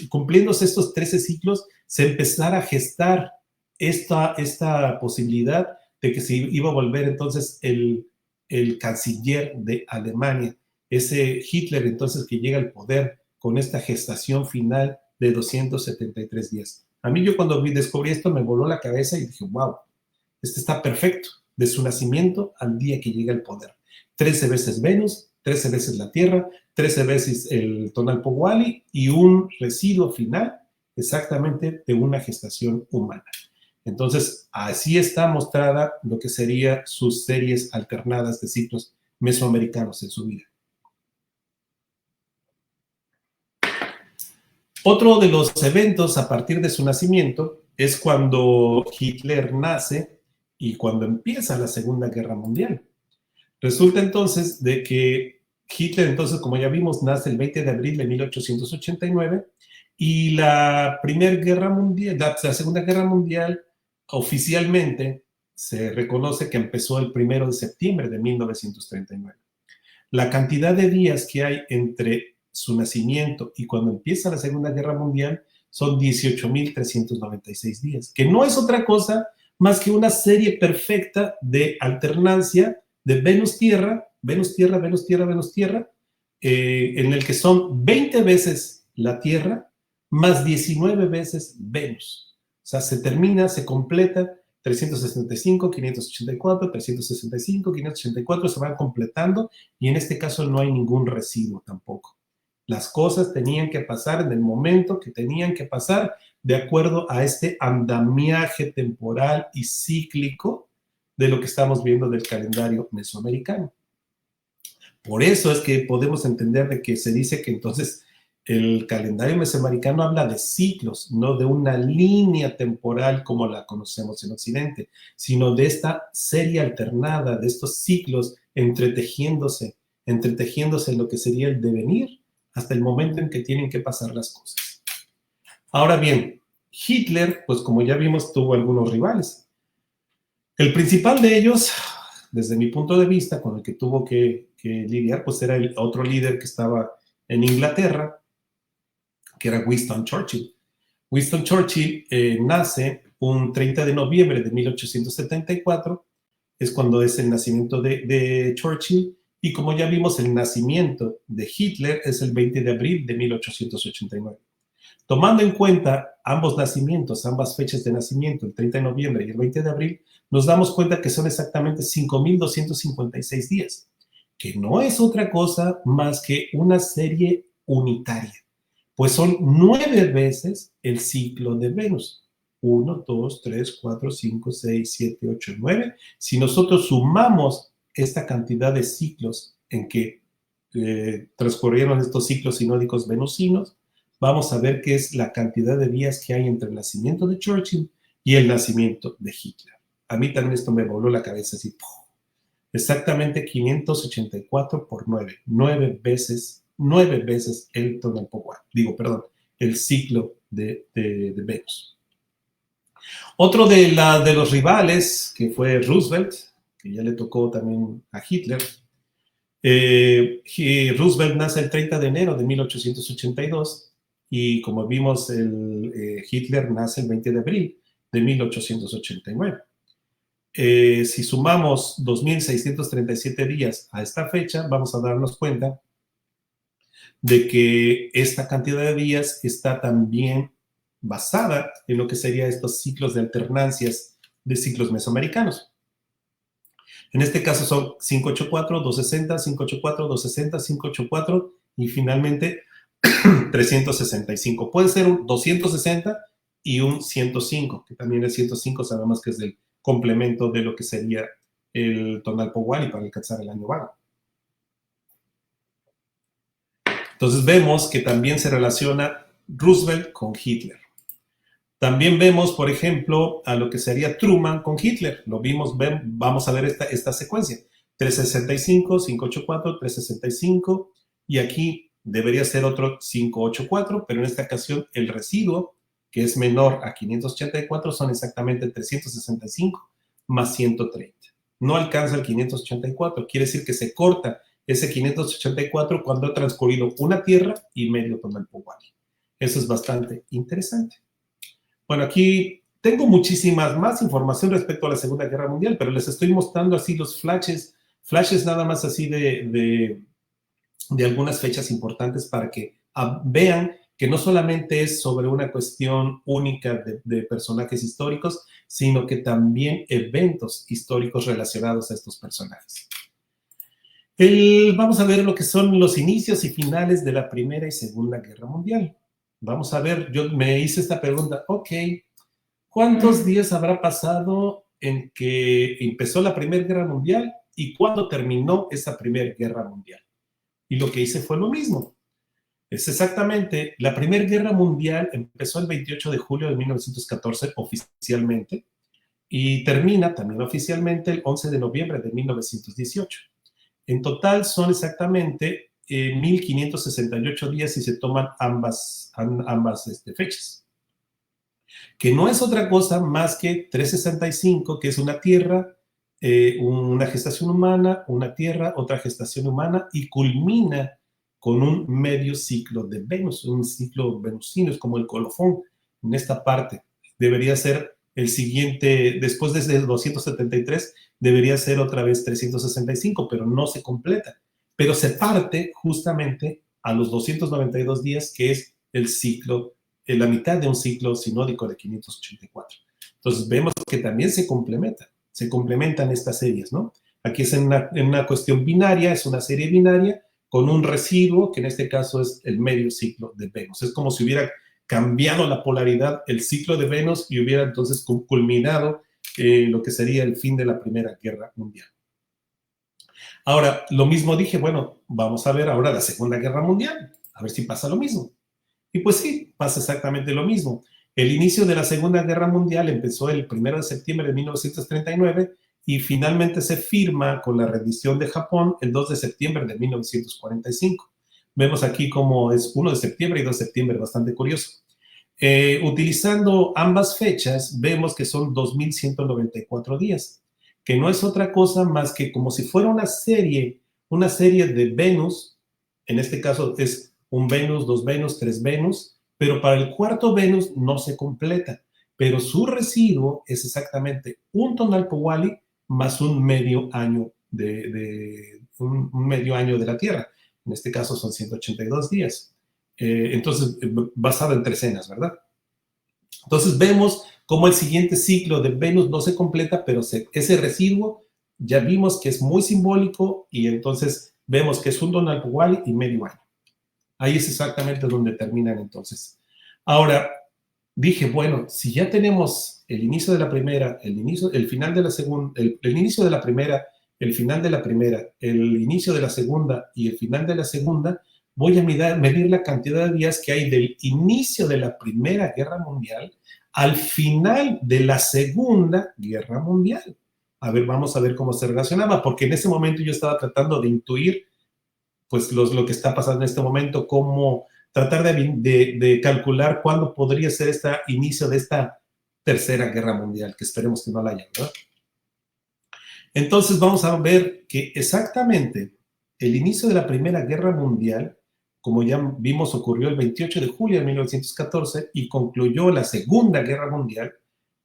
Cumpliéndose estos 13 ciclos, se empezara a gestar esta posibilidad de que se iba a volver entonces el canciller de Alemania, ese Hitler entonces que llega al poder con esta gestación final de 273 días. A mí yo cuando descubrí esto me voló la cabeza y dije, wow, este está perfecto, de su nacimiento al día que llega al poder. 13 veces Venus, 13 veces la Tierra, 13 veces el Tonalpohualli y un residuo final exactamente de una gestación humana. Entonces, así está mostrada lo que serían sus series alternadas de ciclos mesoamericanos en su vida. Otro de los eventos a partir de su nacimiento es cuando Hitler nace y cuando empieza la Segunda Guerra Mundial. Resulta entonces de que Hitler, entonces, como ya vimos, nace el 20 de abril de 1889 y la Segunda Guerra Mundial oficialmente se reconoce que empezó el 1 de septiembre de 1939. La cantidad de días que hay entre su nacimiento y cuando empieza la Segunda Guerra Mundial son 18.396 días, que no es otra cosa más que una serie perfecta de alternancia de Venus-Tierra, Venus-Tierra, Venus-Tierra, Venus-Tierra, en el que son 20 veces la Tierra más 19 veces Venus. O sea, se completa 365, 584, 365, 584, se van completando y en este caso no hay ningún residuo tampoco. Las cosas tenían que pasar en el momento que tenían que pasar de acuerdo a este andamiaje temporal y cíclico de lo que estamos viendo del calendario mesoamericano. Por eso es que podemos entender de que se dice que entonces el calendario mesoamericano habla de ciclos, no de una línea temporal como la conocemos en Occidente, sino de esta serie alternada, de estos ciclos entretejiéndose lo que sería el devenir hasta el momento en que tienen que pasar las cosas. Ahora bien, Hitler, pues como ya vimos, tuvo algunos rivales. El principal de ellos, desde mi punto de vista, con el que tuvo que lidiar, pues era el otro líder que estaba en Inglaterra, que era Winston Churchill. Winston Churchill nace un 30 de noviembre de 1874, es cuando es el nacimiento de Churchill, y como ya vimos, el nacimiento de Hitler es el 20 de abril de 1889. Tomando en cuenta ambos nacimientos, ambas fechas de nacimiento, el 30 de noviembre y el 20 de abril, nos damos cuenta que son exactamente 5.256 días, que no es otra cosa más que una serie unitaria, pues son 9 veces el ciclo de Venus. 1, 2, 3, 4, 5, 6, 7, 8, 9. Si nosotros sumamos esta cantidad de ciclos en que transcurrieron estos ciclos sinódicos venusinos, vamos a ver qué es la cantidad de días que hay entre el nacimiento de Churchill y el nacimiento de Hitler. A mí también esto me voló la cabeza así. Exactamente 584 por 9. 9 veces el Tonalpohualli. El ciclo de Venus. Otro de los rivales, que fue Roosevelt, que ya le tocó también a Hitler. Roosevelt nace el 30 de enero de 1882 y como vimos, Hitler nace el 20 de abril de 1889. Si sumamos 2.637 días a esta fecha, vamos a darnos cuenta de que esta cantidad de días está también basada en lo que serían estos ciclos de alternancias de ciclos mesoamericanos. En este caso son 584, 260, 584, 260, 584 y finalmente 365. Puede ser un 260 y un 105, que también el 105 sabemos que es el complemento de lo que sería el tonal Powali para alcanzar el año vago. Entonces vemos que también se relaciona Roosevelt con Hitler. También vemos, por ejemplo, a lo que sería Truman con Hitler. Lo vimos, vamos a ver esta secuencia. 365, 584, 365 y aquí debería ser otro 584, pero en esta ocasión el residuo, que es menor a 584, son exactamente 365 más 130. No alcanza el 584, quiere decir que se corta ese 584 cuando ha transcurrido una tierra y medio tonal Powali. Eso es bastante interesante. Bueno, aquí tengo muchísimas más información respecto a la Segunda Guerra Mundial, pero les estoy mostrando así los flashes nada más así de algunas fechas importantes para que vean que no solamente es sobre una cuestión única de personajes históricos, sino que también eventos históricos relacionados a estos personajes. Vamos a ver lo que son los inicios y finales de la Primera y Segunda Guerra Mundial. Vamos a ver, yo me hice esta pregunta, ok, ¿cuántos días habrá pasado en que empezó la Primera Guerra Mundial y cuándo terminó esa Primera Guerra Mundial? Y lo que hice fue lo mismo. Es exactamente, la Primera Guerra Mundial empezó el 28 de julio de 1914 oficialmente y termina también oficialmente el 11 de noviembre de 1918. En total son exactamente 1.568 días si se toman ambas fechas, que no es otra cosa más que 365, que es una tierra, una gestación humana, una tierra, otra gestación humana, y culmina con un medio ciclo de Venus, un ciclo venusino, es como el colofón en esta parte. Debería ser el siguiente, después de ese 273, debería ser otra vez 365, pero no se completa. Pero se parte justamente a los 292 días, que es el ciclo, la mitad de un ciclo sinódico de 584. Entonces vemos que también se complementan estas series, ¿no? Aquí es en una cuestión binaria, es una serie binaria con un residuo, que en este caso es el medio ciclo de Venus. Es como si hubiera cambiado la polaridad, el ciclo de Venus, y hubiera entonces culminado lo que sería el fin de la Primera Guerra Mundial. Ahora, lo mismo dije, bueno, vamos a ver ahora la Segunda Guerra Mundial, a ver si pasa lo mismo. Y pues sí, pasa exactamente lo mismo. El inicio de la Segunda Guerra Mundial empezó el 1 de septiembre de 1939 y finalmente se firma con la rendición de Japón el 2 de septiembre de 1945. Vemos aquí como es 1 de septiembre y 2 de septiembre, bastante curioso. Utilizando ambas fechas, vemos que son 2.194 días, que no es otra cosa más que como si fuera una serie de Venus, en este caso es un Venus, 2 Venus, 3 Venus, pero para el cuarto Venus no se completa, pero su residuo es exactamente un tonal Powali más un medio año un medio año de la Tierra. En este caso son 182 días. Entonces, basado en trecenas, ¿verdad? Entonces vemos cómo el siguiente ciclo de Venus no se completa, pero ese residuo ya vimos que es muy simbólico y entonces vemos que es un tonal Powali y medio año. Ahí es exactamente donde terminan entonces. Ahora, dije, bueno, si ya tenemos el inicio de la primera, el final de la segunda, el inicio de la primera, el final de la primera, el inicio de la segunda y el final de la segunda, voy a medir la cantidad de días que hay del inicio de la Primera Guerra Mundial al final de la Segunda Guerra Mundial. A ver, vamos a ver cómo se relacionaba, porque en ese momento yo estaba tratando de intuir pues lo que está pasando en este momento, cómo tratar de calcular cuándo podría ser este inicio de esta Tercera Guerra Mundial, que esperemos que no la haya, ¿verdad? Entonces vamos a ver que exactamente el inicio de la Primera Guerra Mundial como ya vimos, ocurrió el 28 de julio de 1914 y concluyó la Segunda Guerra Mundial,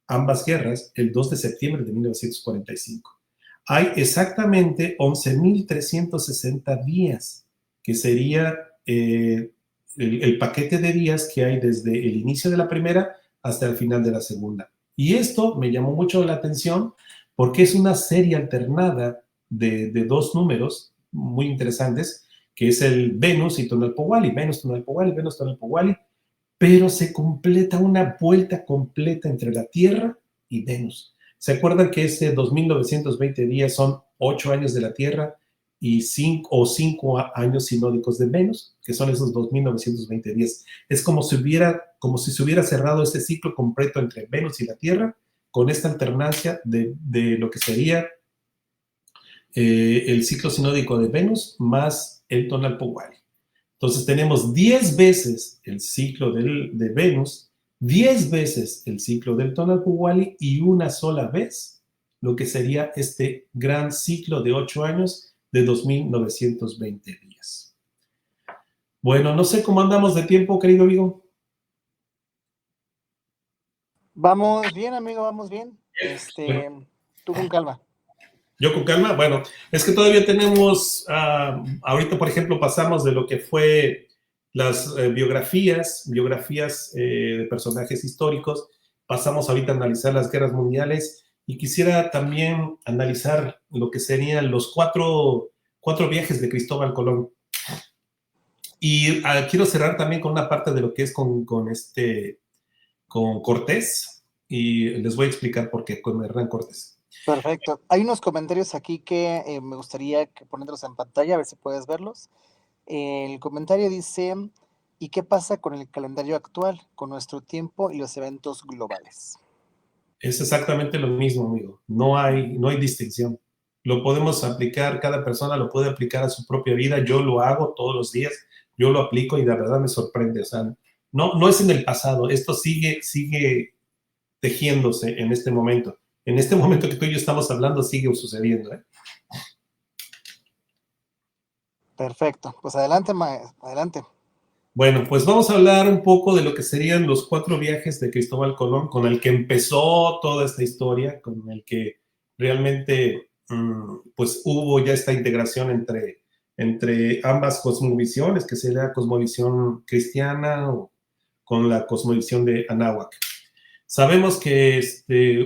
ambas guerras, el 2 de septiembre de 1945. Hay exactamente 11.360 días, que sería el paquete de días que hay desde el inicio de la primera hasta el final de la segunda. Y esto me llamó mucho la atención porque es una serie alternada de dos números muy interesantes, que es el Venus y Tonalpowali, Venus, Tonalpowali, Venus, Tonalpowali, pero se completa una vuelta completa entre la Tierra y Venus. ¿Se acuerdan que ese 2.920 días son 8 años de la Tierra y 5 años sinódicos de Venus, que son esos 2.920 días? Es como si se hubiera cerrado este ciclo completo entre Venus y la Tierra con esta alternancia de lo que sería el ciclo sinódico de Venus más el Tonalpowali. Entonces tenemos 10 veces el ciclo de Venus, 10 veces el ciclo del Tonalpowali y una sola vez lo que sería este gran ciclo de 8 años de 2.920 días. Bueno, no sé cómo andamos de tiempo, querido amigo.
Vamos bien, amigo, vamos bien. Tú con calma.
Yo con calma, bueno, es que todavía tenemos, ahorita por ejemplo pasamos de lo que fue las biografías de personajes históricos, pasamos ahorita a analizar las guerras mundiales y quisiera también analizar lo que serían los cuatro viajes de Cristóbal Colón. Y quiero cerrar también con una parte de lo que es con Cortés, y les voy a explicar por qué con Hernán Cortés.
Perfecto. Hay unos comentarios aquí que me gustaría ponerlos en pantalla, a ver si puedes verlos. El comentario dice, ¿y qué pasa con el calendario actual, con nuestro tiempo y los eventos globales?
Es exactamente lo mismo, amigo. No hay distinción. Lo podemos aplicar, cada persona lo puede aplicar a su propia vida. Yo lo hago todos los días, yo lo aplico y la verdad me sorprende. O sea, no es en el pasado, esto sigue tejiéndose en este momento. En este momento que tú y yo estamos hablando sigue sucediendo, ¿eh?
Perfecto. Pues adelante, adelante.
Bueno, pues vamos a hablar un poco de lo que serían los 4 viajes de Cristóbal Colón, con el que empezó toda esta historia, con el que realmente pues hubo ya esta integración entre ambas cosmovisiones, que sería la cosmovisión cristiana o con la cosmovisión de Anáhuac. Sabemos que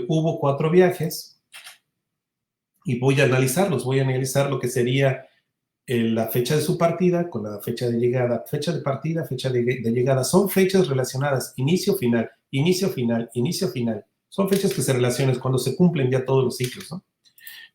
hubo 4 viajes y voy a analizar lo que sería la fecha de su partida con la fecha de llegada, fecha de partida, fecha de llegada. Son fechas relacionadas, inicio, final, inicio, final, inicio, final. Son fechas que se relacionan cuando se cumplen ya todos los ciclos, ¿no?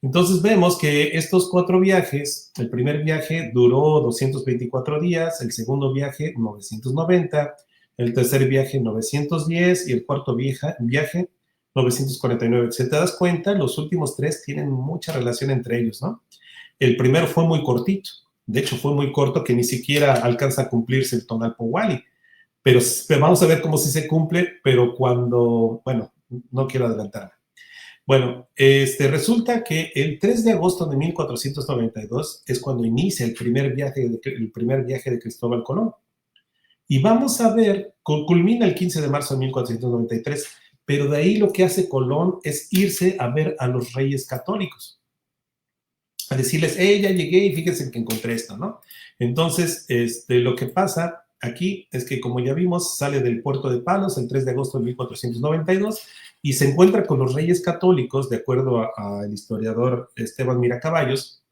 Entonces vemos que estos 4 viajes, el primer viaje duró 224 días, el segundo viaje 990, el tercer viaje 910 y el cuarto viaje 949. Si te das cuenta, los últimos 3 tienen mucha relación entre ellos, ¿no? El primero fue muy cortito, de hecho fue muy corto que ni siquiera alcanza a cumplirse el Tonalpowali, pero vamos a ver cómo sí se cumple, pero cuando, bueno, no quiero adelantarme. Bueno, resulta que el 3 de agosto de 1492 es cuando inicia el primer viaje de Cristóbal Colón. Y vamos a ver, culmina el 15 de marzo de 1493, pero de ahí lo que hace Colón es irse a ver a los reyes católicos, a decirles, ya llegué y fíjense que encontré esto, ¿no? Entonces, lo que pasa aquí es que, como ya vimos, sale del puerto de Palos el 3 de agosto de 1492 y se encuentra con los reyes católicos, de acuerdo al historiador Esteban Miracaballos,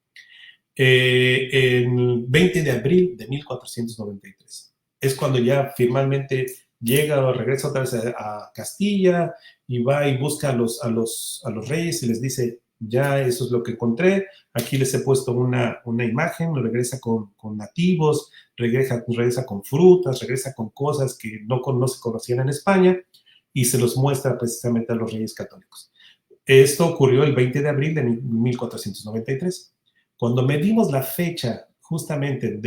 el 20 de abril de 1493. Es cuando ya finalmente llega o regresa otra vez a Castilla y va y busca a los reyes y les dice, ya eso es lo que encontré, aquí les he puesto una imagen, regresa con nativos, regresa con frutas, regresa con cosas que no se conocían en España y se los muestra precisamente a los reyes católicos. Esto ocurrió el 20 de abril de 1493. Cuando medimos la fecha, justamente,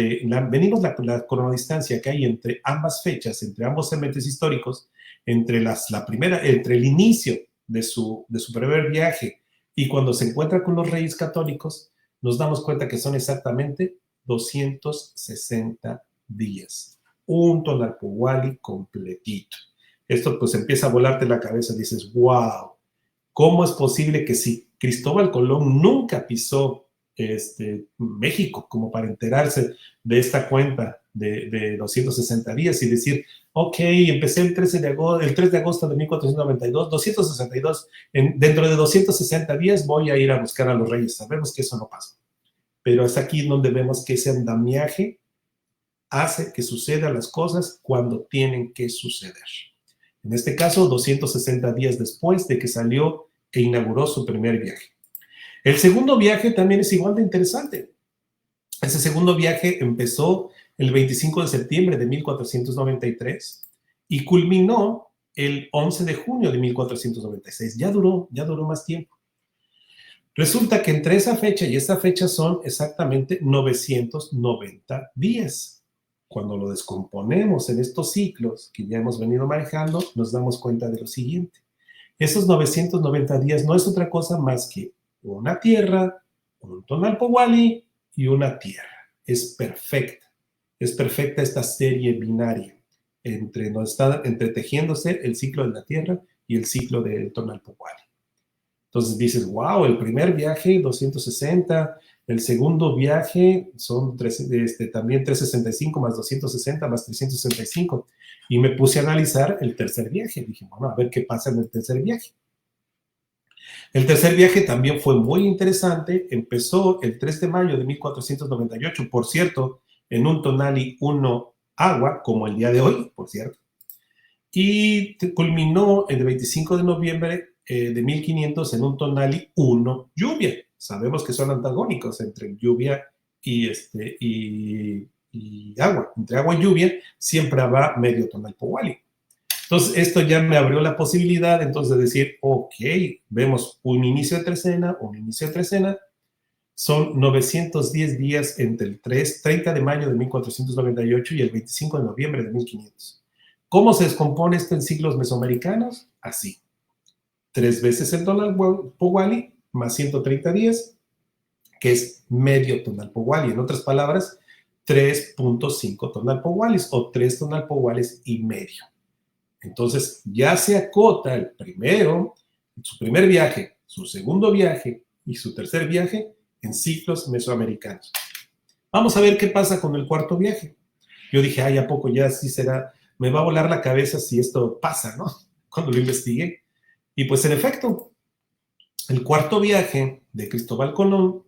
medimos la cronodistancia que hay entre ambas fechas, entre ambos eventos históricos, entre el inicio de su primer viaje y cuando se encuentra con los reyes católicos, nos damos cuenta que son exactamente 260 días. Un Tonalpohualli completito. Esto pues empieza a volarte la cabeza, dices, wow, ¿cómo es posible que si Cristóbal Colón nunca pisó México como para enterarse de esta cuenta de 260 días y decir, ok, empecé el 3 de agosto de 1492, 262, dentro de 260 días voy a ir a buscar a los reyes? Sabemos que eso no pasa, pero es aquí donde vemos que ese andamiaje hace que sucedan las cosas cuando tienen que suceder. En este caso, 260 días después de que salió e inauguró su primer viaje. El segundo viaje también es igual de interesante. Ese segundo viaje empezó el 25 de septiembre de 1493 y culminó el 11 de junio de 1496. Ya duró más tiempo. Resulta que entre esa fecha y esta fecha son exactamente 990 días. Cuando lo descomponemos en estos ciclos que ya hemos venido manejando, nos damos cuenta de lo siguiente. Esos 990 días no es otra cosa más que una tierra, un Tonalpohualli y una tierra. Es perfecta esta serie binaria entre donde está entretejiéndose el ciclo de la tierra y el ciclo del Tonalpohualli. Entonces dices, wow, el primer viaje 260, el segundo viaje son también 365 más 260 más 365. Y me puse a analizar el tercer viaje. Dije, bueno, a ver qué pasa en el tercer viaje. El tercer viaje también fue muy interesante. Empezó el 3 de mayo de 1498, por cierto, en un Tonali 1 agua, como el día de hoy, por cierto. Y culminó el 25 de noviembre de 1500 en un Tonali 1 lluvia. Sabemos que son antagónicos entre lluvia y agua. Entre agua y lluvia siempre va medio Tonalpohualli. Entonces, esto ya me abrió la posibilidad entonces de decir, ok, vemos un inicio de trecena, son 910 días entre el 30 de mayo de 1498 y el 25 de noviembre de 1500. ¿Cómo se descompone esto en siglos mesoamericanos? Así. 3 veces el Tonalpohualli más 130 días, que es medio Tonalpohualli. En otras palabras, 3.5 Tonalpohuallis o 3 Tonalpohuallis y medio. Entonces ya se acota el primero, su primer viaje, su segundo viaje y su tercer viaje en ciclos mesoamericanos. Vamos a ver qué pasa con el cuarto viaje. Yo dije, ay, ¿a poco ya sí será? Me va a volar la cabeza si esto pasa, ¿no? Cuando lo investigué. Y pues en efecto, el cuarto viaje de Cristóbal Colón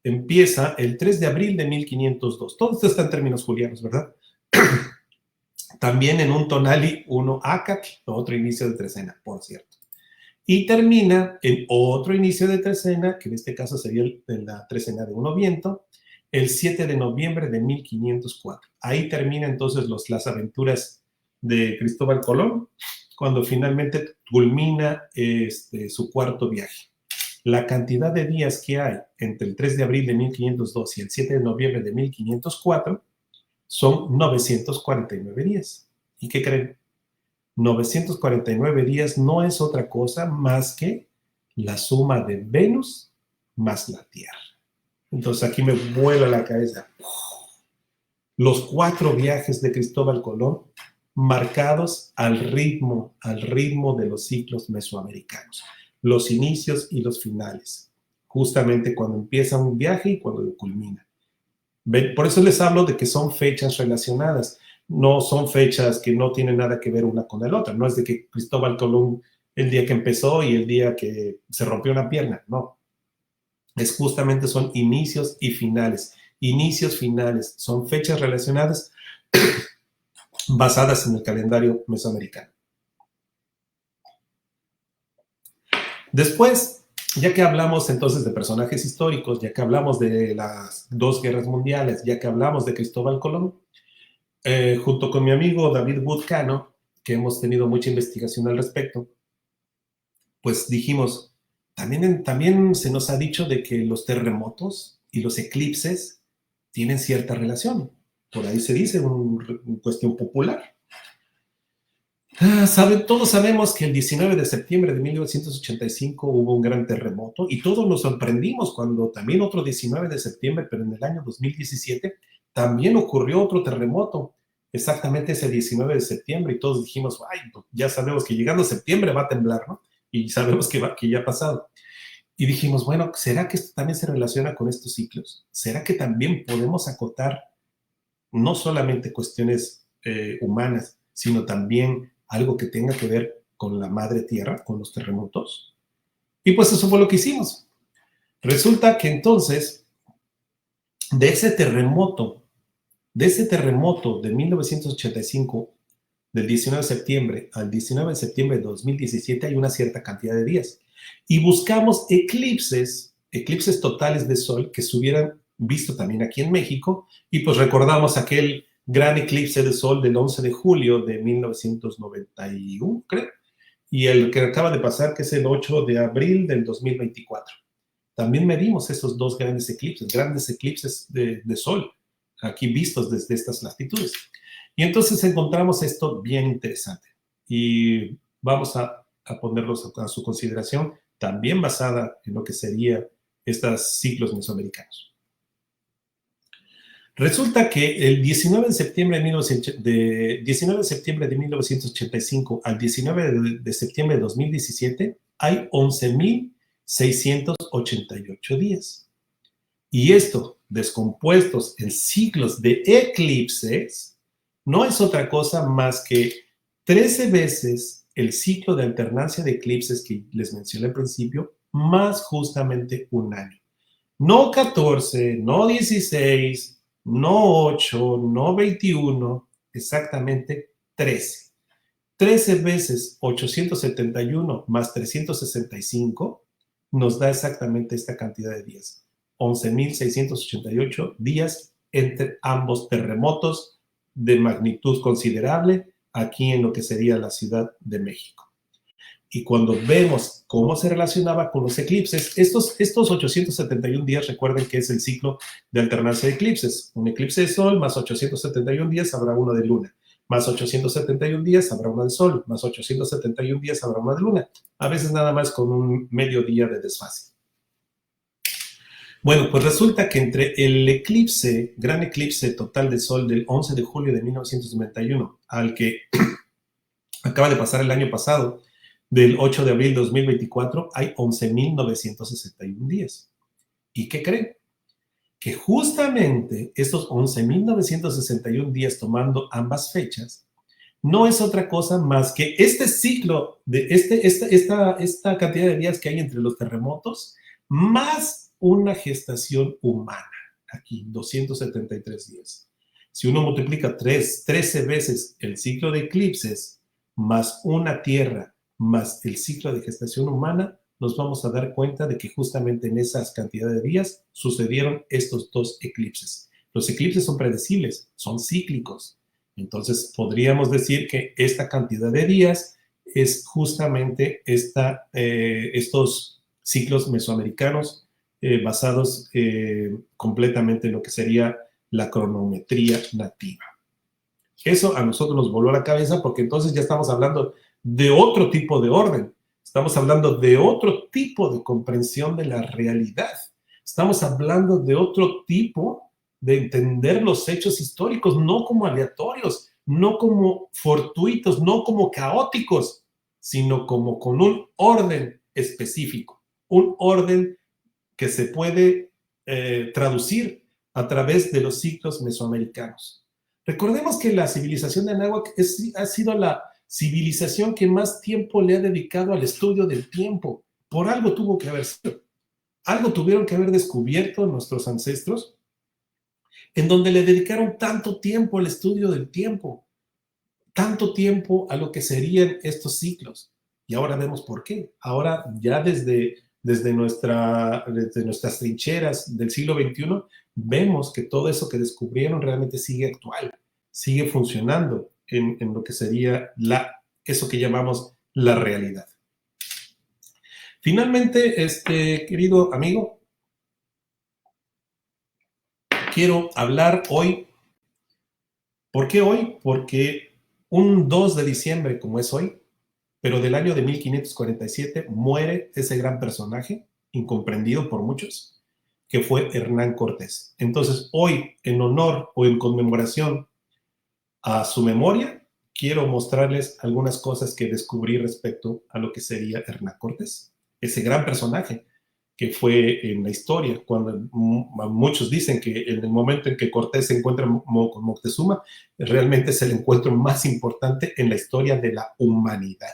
empieza el 3 de abril de 1502. Todo esto está en términos julianos, ¿verdad? También en un Tonali 1 Acatl, otro inicio de trecena, por cierto. Y termina en otro inicio de trecena, que en este caso sería la trecena de Uno Viento, el 7 de noviembre de 1504. Ahí termina entonces las aventuras de Cristóbal Colón, cuando finalmente culmina su cuarto viaje. La cantidad de días que hay entre el 3 de abril de 1502 y el 7 de noviembre de 1504 son 949 días. ¿Y qué creen? 949 días no es otra cosa más que la suma de Venus más la Tierra. Entonces aquí me vuela la cabeza. Los 4 viajes de Cristóbal Colón marcados al ritmo de los ciclos mesoamericanos. Los inicios y los finales. Justamente cuando empieza un viaje y cuando lo culmina. Por eso les hablo de que son fechas relacionadas, no son fechas que no tienen nada que ver una con la otra. No es de que Cristóbal Colón el día que empezó y el día que se rompió una pierna, no. Es justamente son inicios y finales. Inicios, finales, son fechas relacionadas basadas en el calendario mesoamericano. Después, ya que hablamos entonces de personajes históricos, ya que hablamos de las 2 guerras mundiales, ya que hablamos de Cristóbal Colón, junto con mi amigo David Woodcano, que hemos tenido mucha investigación al respecto, pues dijimos, también se nos ha dicho de que los terremotos y los eclipses tienen cierta relación. Por ahí se dice, una cuestión popular. Todos sabemos que el 19 de septiembre de 1985 hubo un gran terremoto y todos nos sorprendimos cuando también otro 19 de septiembre, pero en el año 2017, también ocurrió otro terremoto, exactamente ese 19 de septiembre, y todos dijimos, ay, pues ya sabemos que llegando a septiembre va a temblar, ¿no? Y sabemos que ya ha pasado. Y dijimos, bueno, ¿será que esto también se relaciona con estos ciclos? ¿Será que también podemos acotar no solamente cuestiones humanas, sino también algo que tenga que ver con la madre tierra, con los terremotos? Y pues eso fue lo que hicimos. Resulta que entonces, de ese terremoto de 1985, del 19 de septiembre al 19 de septiembre de 2017, hay una cierta cantidad de días. Y buscamos eclipses totales de sol que se hubieran visto también aquí en México, y pues recordamos aquel gran eclipse de sol del 11 de julio de 1991, creo, y el que acaba de pasar, que es el 8 de abril del 2024. También medimos esos dos grandes eclipses de sol, aquí vistos desde estas latitudes. Y entonces encontramos esto bien interesante y vamos a ponerlos a su consideración, también basada en lo que serían estos ciclos mesoamericanos. Resulta que el 19 de septiembre de 1985 al 19 de septiembre de 2017 hay 11.688 días. Y esto, descompuestos en ciclos de eclipses, no es otra cosa más que 13 veces el ciclo de alternancia de eclipses que les mencioné al principio, más justamente un año. No 14, no 16, no 8, no 21, exactamente 13. 13 veces 871 más 365 nos da exactamente esta cantidad de días. 11.688 días entre ambos terremotos de magnitud considerable aquí en lo que sería la Ciudad de México. Y cuando vemos cómo se relacionaba con los eclipses, estos 871 días, recuerden que es el ciclo de alternancia de eclipses. Un eclipse de sol más 871 días habrá uno de luna. Más 871 días habrá uno de sol. Más 871 días habrá uno de luna. A veces nada más con un medio día de desfase. Bueno, pues resulta que entre el gran eclipse total de sol del 11 de julio de 1991 al que acaba de pasar el año pasado, del 8 de abril de 2024, hay 11.961 días. ¿Y qué creen? Que justamente estos 11.961 días, tomando ambas fechas, no es otra cosa más que este ciclo de esta cantidad de días que hay entre los terremotos, más una gestación humana. Aquí, 273 días. Si uno multiplica 13 veces el ciclo de eclipses, más una Tierra, más el ciclo de gestación humana, nos vamos a dar cuenta de que justamente en esas cantidades de días sucedieron estos dos eclipses. Los eclipses son predecibles, son cíclicos. Entonces, podríamos decir que esta cantidad de días es justamente estos ciclos mesoamericanos basados completamente en lo que sería la cronometría nativa. Eso a nosotros nos voló la cabeza porque entonces ya estamos hablando de otro tipo de orden. Estamos hablando de otro tipo de comprensión de la realidad. Estamos hablando de otro tipo de entender los hechos históricos, no como aleatorios, no como fortuitos, no como caóticos, sino como con un orden específico, un orden que se puede traducir a través de los ciclos mesoamericanos. Recordemos que la civilización de Anáhuac ha sido la civilización que más tiempo le ha dedicado al estudio del tiempo. Por algo tuvo que haber sido. Algo tuvieron que haber descubierto nuestros ancestros en donde le dedicaron tanto tiempo al estudio del tiempo, tanto tiempo a lo que serían estos ciclos. Y ahora vemos por qué. Ahora ya desde nuestras trincheras del siglo XXI, vemos que todo eso que descubrieron realmente sigue actual, sigue funcionando en lo que sería eso que llamamos la realidad. Finalmente, querido amigo, quiero hablar hoy. ¿Por qué hoy? Porque un 2 de diciembre, como es hoy, pero del año de 1547, muere ese gran personaje, incomprendido por muchos, que fue Hernán Cortés. Entonces, hoy, en honor o en conmemoración a su memoria, quiero mostrarles algunas cosas que descubrí respecto a lo que sería Hernán Cortés, ese gran personaje que fue en la historia, cuando muchos dicen que en el momento en que Cortés se encuentra con Moctezuma, realmente es el encuentro más importante en la historia de la humanidad.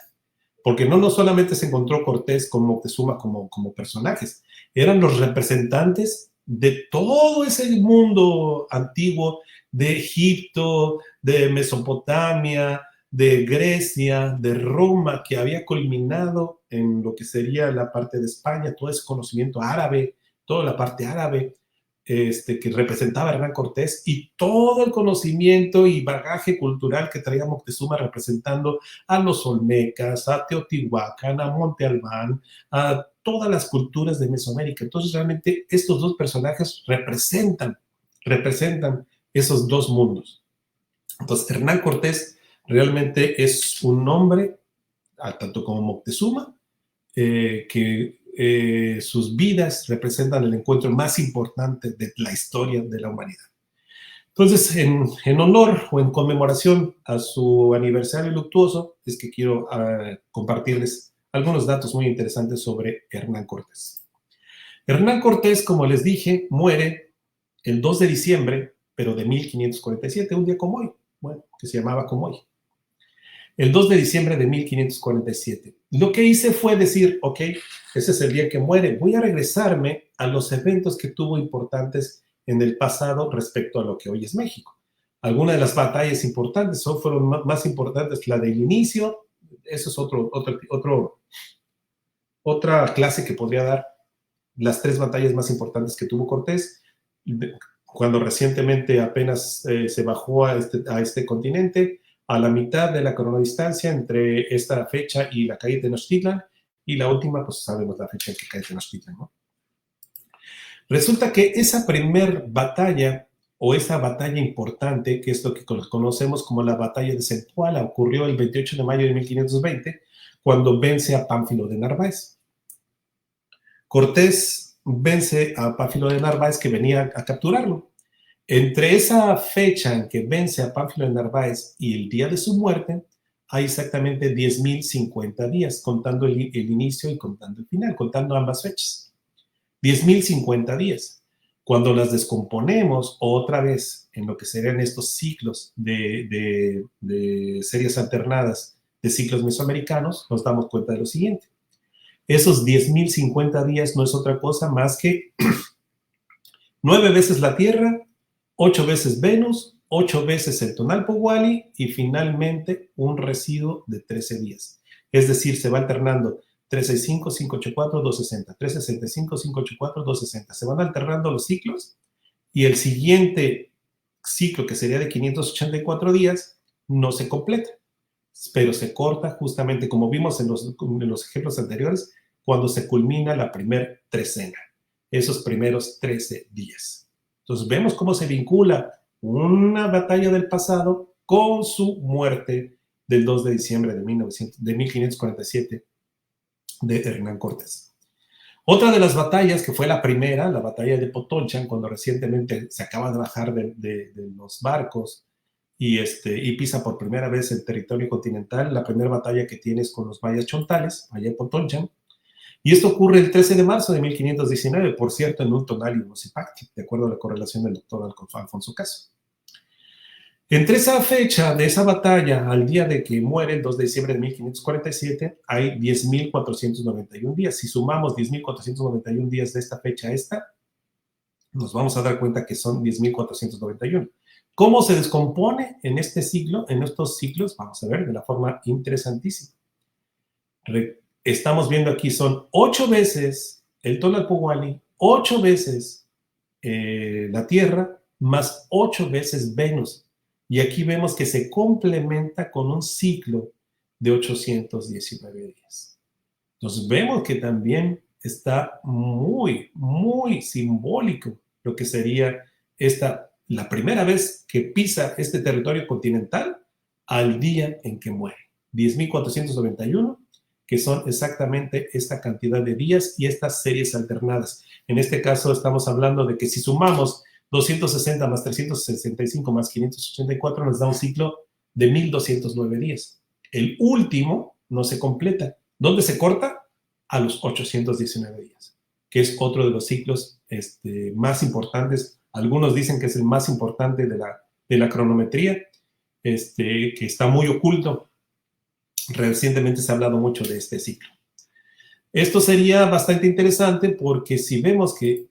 Porque no solamente se encontró Cortés con Moctezuma como personajes, eran los representantes de todo ese mundo antiguo, de Egipto, de Mesopotamia, de Grecia, de Roma, que había culminado en lo que sería la parte de España, todo ese conocimiento árabe, toda la parte árabe, que representaba Hernán Cortés, y todo el conocimiento y bagaje cultural que traía Moctezuma representando a los olmecas, a Teotihuacán, a Monte Albán, a todas las culturas de Mesoamérica. Entonces realmente estos dos personajes representan esos dos mundos. Entonces Hernán Cortés realmente es un hombre, tanto como Moctezuma, que sus vidas representan el encuentro más importante de la historia de la humanidad. Entonces, en honor o en conmemoración a su aniversario luctuoso, es que quiero compartirles algunos datos muy interesantes sobre Hernán Cortés. Hernán Cortés, como les dije, muere el 2 de diciembre, pero de 1547, un día como hoy, bueno, que se llamaba como hoy. El 2 de diciembre de 1547. Lo que hice fue decir, ok, ese es el día que muere, voy a regresarme a los eventos que tuvo importantes en el pasado respecto a lo que hoy es México. Algunas de las batallas importantes fueron más importantes, la del inicio, eso es otra clase que podría dar, las 3 batallas más importantes que tuvo Cortés, cuando recientemente apenas se bajó a este continente, a la mitad de la cronodistancia entre esta fecha y la caída de Tenochtitlan, y la última, pues sabemos la fecha en que cae Tenochtitlan, ¿no? Resulta que esa primer batalla, o esa batalla importante, que es lo que conocemos como la batalla de Zempoala, ocurrió el 28 de mayo de 1520, cuando vence a Pánfilo de Narváez. Cortés vence a Pánfilo de Narváez, que venía a capturarlo. Entre esa fecha en que vence a Pánfilo de Narváez y el día de su muerte, hay exactamente 10.050 días, contando el inicio y contando el final, contando ambas fechas. 10.050 días. Cuando las descomponemos otra vez en lo que serían estos ciclos de series alternadas de ciclos mesoamericanos, nos damos cuenta de lo siguiente. Esos 10.050 días no es otra cosa más que 9 veces la Tierra, 8 veces Venus, 8 veces el Tonalpohualli y finalmente un residuo de 13 días. Es decir, se va alternando 365, 584, 260, 365, 584, 260. Se van alternando los ciclos y el siguiente ciclo, que sería de 584 días, no se completa, pero se corta justamente, como vimos en los ejemplos anteriores, cuando se culmina la primera trecena, esos primeros 13 días. Entonces vemos cómo se vincula una batalla del pasado con su muerte del 2 de diciembre de 1547 de Hernán Cortés. Otra de las batallas, que fue la primera, la batalla de Potonchan, cuando recientemente se acaba de bajar de los barcos y pisa por primera vez el territorio continental, la primera batalla que tienes con los mayas chontales, allá en Potonchan, y esto ocurre el 13 de marzo de 1519, por cierto, en un tonal y un ocipacti, de acuerdo a la correlación del doctor Alfonso Caso. Entre esa fecha de esa batalla al día de que muere, el 2 de diciembre de 1547, hay 10.491 días. Si sumamos 10.491 días de esta fecha a esta, nos vamos a dar cuenta que son 10.491. ¿Cómo se descompone en este ciclo, en estos ciclos? Vamos a ver de la forma interesantísima. Estamos viendo aquí, son 8 veces el Tonalpohualli, 8 veces la Tierra, más 8 veces Venus. Y aquí vemos que se complementa con un ciclo de 819 días. Entonces vemos que también está muy, muy simbólico lo que sería la primera vez que pisa este territorio continental al día en que muere. 10.491, que son exactamente esta cantidad de días y estas series alternadas. En este caso estamos hablando de que si sumamos 260 más 365 más 584 nos da un ciclo de 1209 días. El último no se completa. ¿Dónde se corta? A los 819 días, que es otro de los ciclos más importantes. Algunos dicen que es el más importante de la cronometría, que está muy oculto. Recientemente se ha hablado mucho de este ciclo. Esto sería bastante interesante porque si vemos que,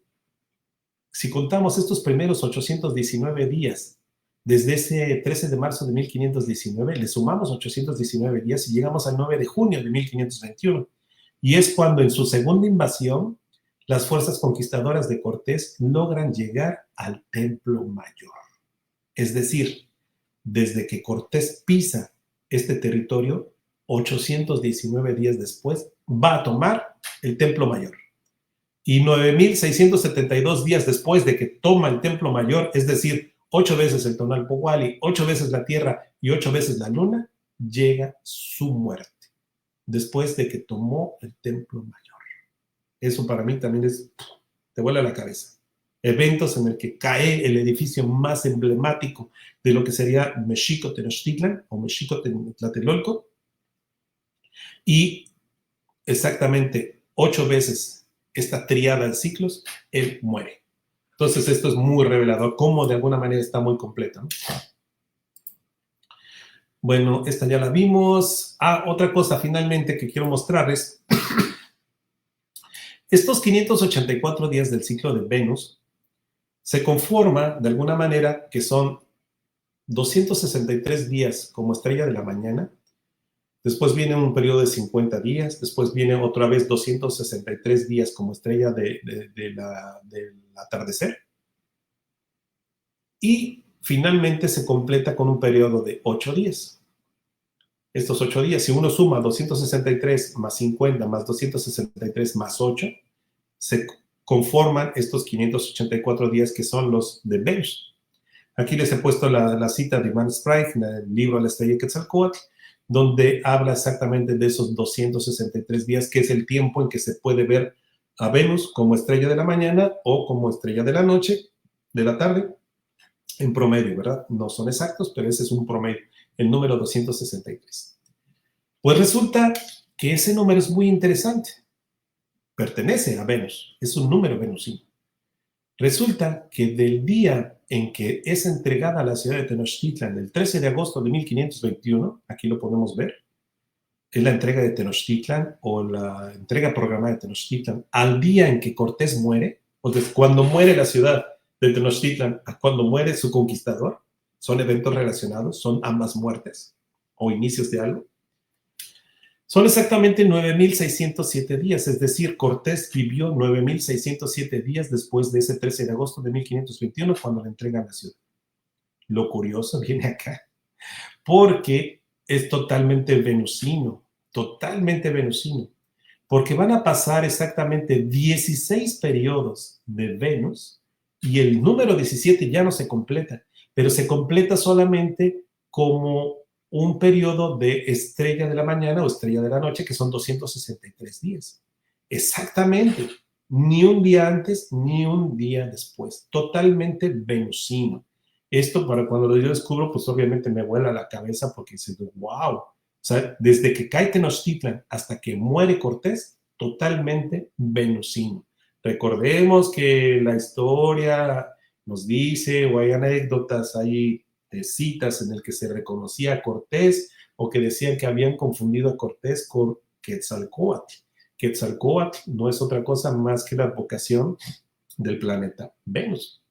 si contamos estos primeros 819 días, desde ese 13 de marzo de 1519, le sumamos 819 días y llegamos al 9 de junio de 1521. Y es cuando en su segunda invasión, las fuerzas conquistadoras de Cortés logran llegar al Templo Mayor. Es decir, desde que Cortés pisa este territorio, 819 días después, va a tomar el Templo Mayor. Y 9,672 días después de que toma el Templo Mayor, es decir, 8 veces el Tonalpohualli, 8 veces la Tierra y 8 veces la Luna, llega su muerte, después de que tomó el Templo Mayor. Eso para mí también te vuela la cabeza. Eventos en el que cae el edificio más emblemático de lo que sería Mexico Tenochtitlan o Mexico Tlatelolco, y exactamente 8 veces esta triada de ciclos, él muere. Entonces esto es muy revelador, cómo de alguna manera está muy completa, ¿no? Bueno, esta ya la vimos. Otra cosa finalmente que quiero mostrarles. Estos 584 días del ciclo de Venus se conforma de alguna manera que son 263 días como estrella de la mañana, después viene un periodo de 50 días, después viene otra vez 263 días como estrella del atardecer, y finalmente se completa con un periodo de 8 días. Estos 8 días, si uno suma 263 más 50 más 263 más 8, se conforman estos 584 días que son los de Venus. Aquí les he puesto la cita de Iván Sprague en el libro La estrella de Quetzalcóatl, donde habla exactamente de esos 263 días, que es el tiempo en que se puede ver a Venus como estrella de la mañana o como estrella de la noche, de la tarde, en promedio, ¿verdad? No son exactos, pero ese es un promedio, el número 263. Pues resulta que ese número es muy interesante. Pertenece a Venus, es un número venusino. Resulta que del día en que es entregada a la ciudad de Tenochtitlan, el 13 de agosto de 1521, aquí lo podemos ver, es la entrega de Tenochtitlan o la entrega programada de Tenochtitlan, al día en que Cortés muere, o desde cuando muere la ciudad de Tenochtitlan a cuando muere su conquistador, son eventos relacionados, son ambas muertes o inicios de algo. Son exactamente 9,607 días, es decir, Cortés vivió 9,607 días después de ese 13 de agosto de 1521 cuando le entregan la ciudad. Lo curioso viene acá, porque es totalmente venusino, porque van a pasar exactamente 16 periodos de Venus y el número 17 ya no se completa, pero se completa solamente como un periodo de estrella de la mañana o estrella de la noche, que son 263 días. Exactamente, ni un día antes ni un día después, totalmente venusino. Esto para cuando yo descubro, pues obviamente me vuela la cabeza porque dices, wow, o sea, desde que cae Tenochtitlan hasta que muere Cortés, totalmente venusino. Recordemos que la historia nos dice, o hay anécdotas, hay citas en el que se reconocía a Cortés o que decían que habían confundido a Cortés con Quetzalcóatl. Quetzalcóatl no es otra cosa más que la advocación del planeta Venus.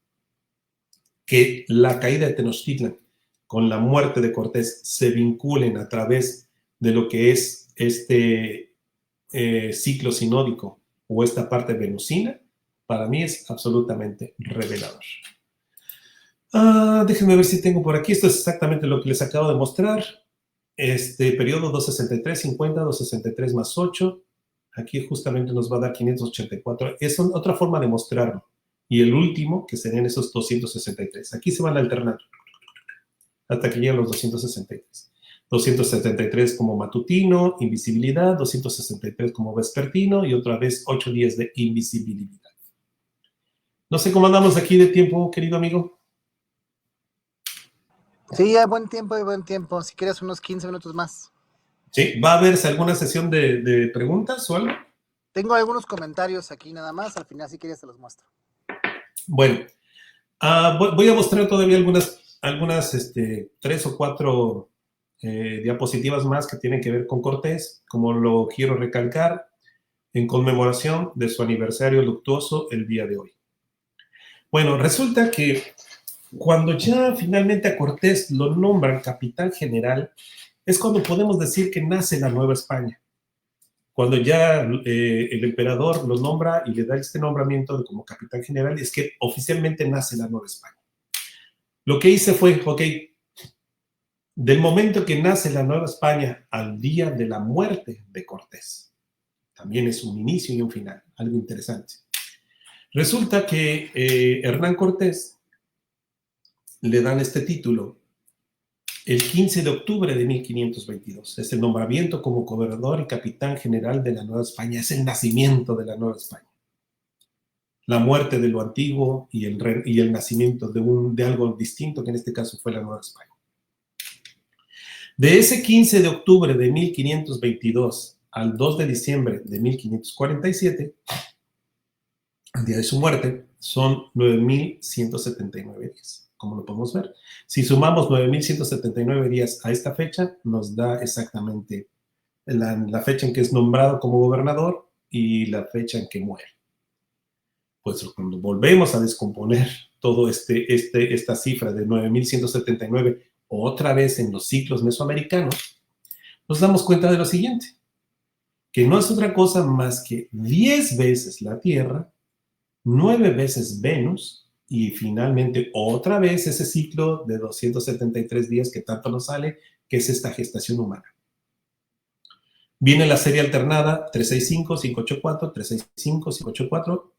Que la caída de Tenochtitlan con la muerte de Cortés se vinculen a través de lo que es este ciclo sinódico o esta parte venusina, para mí es absolutamente revelador. Déjenme ver si tengo por aquí. Esto es exactamente lo que les acabo de mostrar. Este periodo 263, 50, 263 más 8. Aquí justamente nos va a dar 584. Es otra forma de mostrarlo. Y el último, que serían esos 263. Aquí se van alternando hasta que llegan los 263. 273 como matutino, invisibilidad, 263 como vespertino y otra vez 8 días de invisibilidad. No sé cómo andamos aquí de tiempo, querido amigo.
Sí, hay buen tiempo, hay buen tiempo. Si quieres unos 15 minutos más.
Sí, ¿va a haber alguna sesión de preguntas o algo?
Tengo algunos comentarios aquí nada más. Al final, si quieres, te los muestro.
Bueno, voy a mostrar todavía algunas 3 o 4 diapositivas más que tienen que ver con Cortés, como lo quiero recalcar, en conmemoración de su aniversario luctuoso el día de hoy. Bueno, resulta que cuando ya finalmente a Cortés lo nombran capitán general, es cuando podemos decir que nace la Nueva España. Cuando ya el emperador lo nombra y le da este nombramiento como capitán general, es que oficialmente nace la Nueva España. Lo que hice fue, ok, del momento que nace la Nueva España al día de la muerte de Cortés. También es un inicio y un final, algo interesante. Resulta que Hernán Cortés le dan este título el 15 de octubre de 1522. Es el nombramiento como gobernador y capitán general de la Nueva España. Es el nacimiento de la Nueva España. La muerte de lo antiguo y el nacimiento de algo distinto, que en este caso fue la Nueva España. De ese 15 de octubre de 1522 al 2 de diciembre de 1547, al día de su muerte, son 9,179 días, como lo podemos ver. Si sumamos 9,179 días a esta fecha, nos da exactamente la fecha en que es nombrado como gobernador y la fecha en que muere. Pues cuando volvemos a descomponer todo esta cifra de 9,179 otra vez en los ciclos mesoamericanos, nos damos cuenta de lo siguiente, que no es otra cosa más que 10 veces la Tierra, 9 veces Venus y finalmente otra vez ese ciclo de 273 días que tanto nos sale, que es esta gestación humana. Viene la serie alternada 365, 584, 365, 584,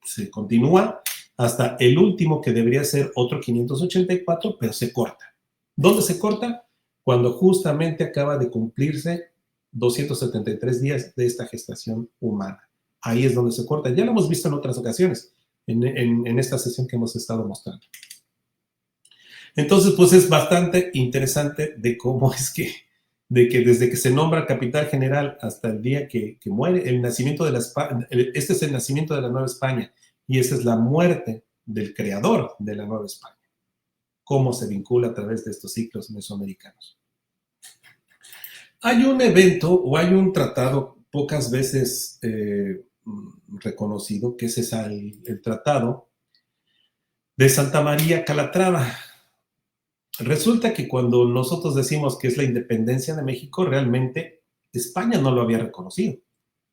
se continúa hasta el último que debería ser otro 584, pero se corta. ¿Dónde se corta? Cuando justamente acaba de cumplirse 273 días de esta gestación humana. Ahí es donde se corta. Ya lo hemos visto en otras ocasiones, en esta sesión que hemos estado mostrando. Entonces, pues es bastante interesante de cómo es que desde que se nombra capitán general hasta el día que muere, el nacimiento de este es el nacimiento de la Nueva España y esta es la muerte del creador de la Nueva España. Cómo se vincula a través de estos ciclos mesoamericanos. Hay un evento o hay un tratado pocas veces reconocido, que es el tratado de Santa María Calatrava. Resulta que cuando nosotros decimos que es la independencia de México, realmente España no lo había reconocido.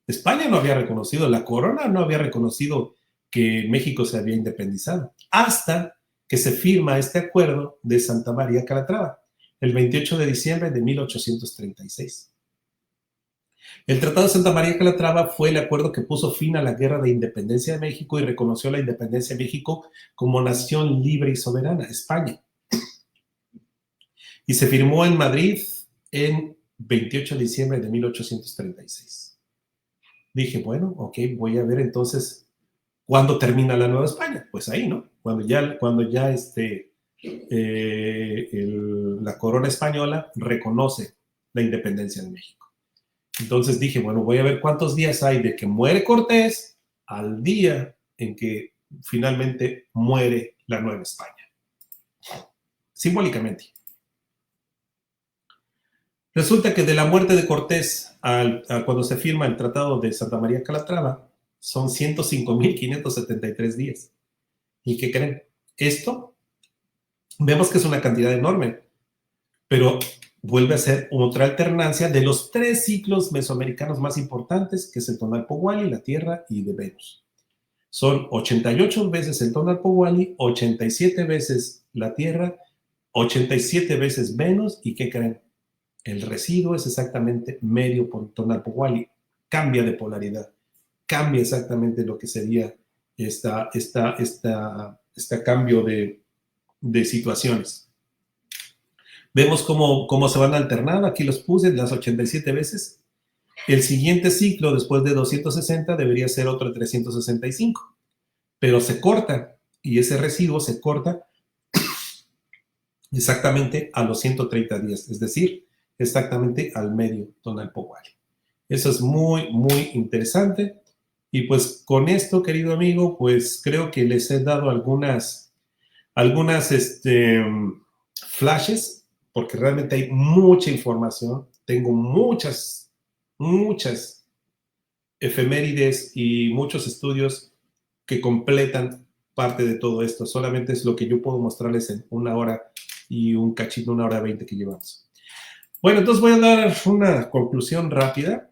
España no había reconocido, la corona no había reconocido que México se había independizado, hasta que se firma este acuerdo de Santa María Calatrava, el 28 de diciembre de 1836. El Tratado de Santa María Calatrava fue el acuerdo que puso fin a la Guerra de Independencia de México y reconoció la independencia de México como nación libre y soberana, España. Y se firmó en Madrid en 28 de diciembre de 1836. Dije, bueno, ok, voy a ver entonces cuándo termina la Nueva España. Pues ahí, ¿no? Cuando ya la corona española reconoce la independencia de México. Entonces dije, bueno, voy a ver cuántos días hay de que muere Cortés al día en que finalmente muere la Nueva España. Simbólicamente. Resulta que de la muerte de Cortés a cuando se firma el Tratado de Santa María Calatrava son 105,573 días. ¿Y qué creen? Esto, vemos que es una cantidad enorme, pero vuelve a ser otra alternancia de los 3 ciclos mesoamericanos más importantes, que es el Tonalpohualli, la Tierra y de Venus. Son 88 veces el Tonalpohualli, 87 veces la Tierra, 87 veces Venus, ¿y qué creen? El residuo es exactamente medio Tonalpohualli, cambia de polaridad, cambia exactamente lo que sería este cambio de situaciones. Vemos cómo se van alternando. Aquí los puse las 87 veces. El siguiente ciclo, después de 260, debería ser otro 365. Pero se corta, y ese residuo se corta exactamente a los 130 días, es decir, exactamente al medio tonal powali. Eso es muy, muy interesante. Y pues con esto, querido amigo, pues creo que les he dado algunas flashes, porque realmente hay mucha información. Tengo muchas efemérides y muchos estudios que completan parte de todo esto. Solamente es lo que yo puedo mostrarles en 1 hora y un cachito, 1 hora 20 que llevamos. Bueno, entonces voy a dar una conclusión rápida.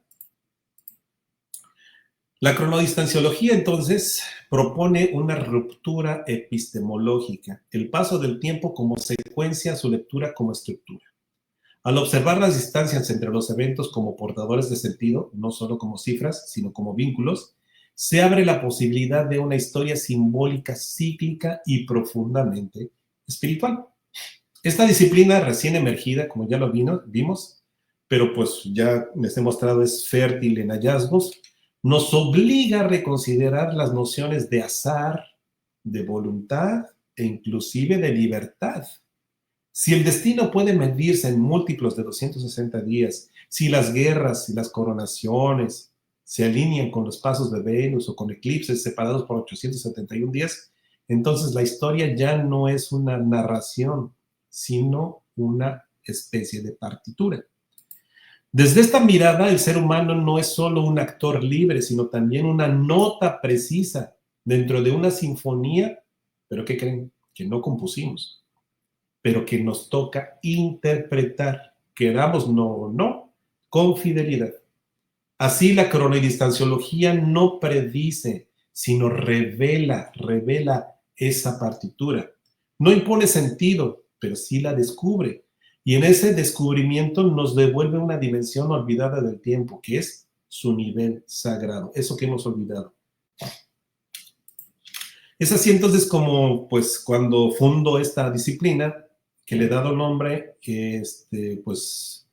La cronodistanciología, entonces, propone una ruptura epistemológica, el paso del tiempo como secuencia, su lectura como estructura. Al observar las distancias entre los eventos como portadores de sentido, no solo como cifras, sino como vínculos, se abre la posibilidad de una historia simbólica, cíclica y profundamente espiritual. Esta disciplina recién emergida, como ya lo vimos, pero pues ya les he mostrado, es fértil en hallazgos, nos obliga a reconsiderar las nociones de azar, de voluntad e inclusive de libertad. Si el destino puede medirse en múltiplos de 260 días, si las guerras y las coronaciones se alinean con los pasos de Venus o con eclipses separados por 871 días, entonces la historia ya no es una narración, sino una especie de partitura. Desde esta mirada, el ser humano no es solo un actor libre, sino también una nota precisa dentro de una sinfonía, pero ¿qué creen? Que no compusimos, pero que nos toca interpretar, queramos o no, con fidelidad. Así la cronodistanciología no predice, sino revela esa partitura. No impone sentido, pero sí la descubre. Y en ese descubrimiento nos devuelve una dimensión olvidada del tiempo, que es su nivel sagrado, eso que hemos olvidado. Es así entonces como, pues, cuando fundo esta disciplina, que le he dado nombre, pues,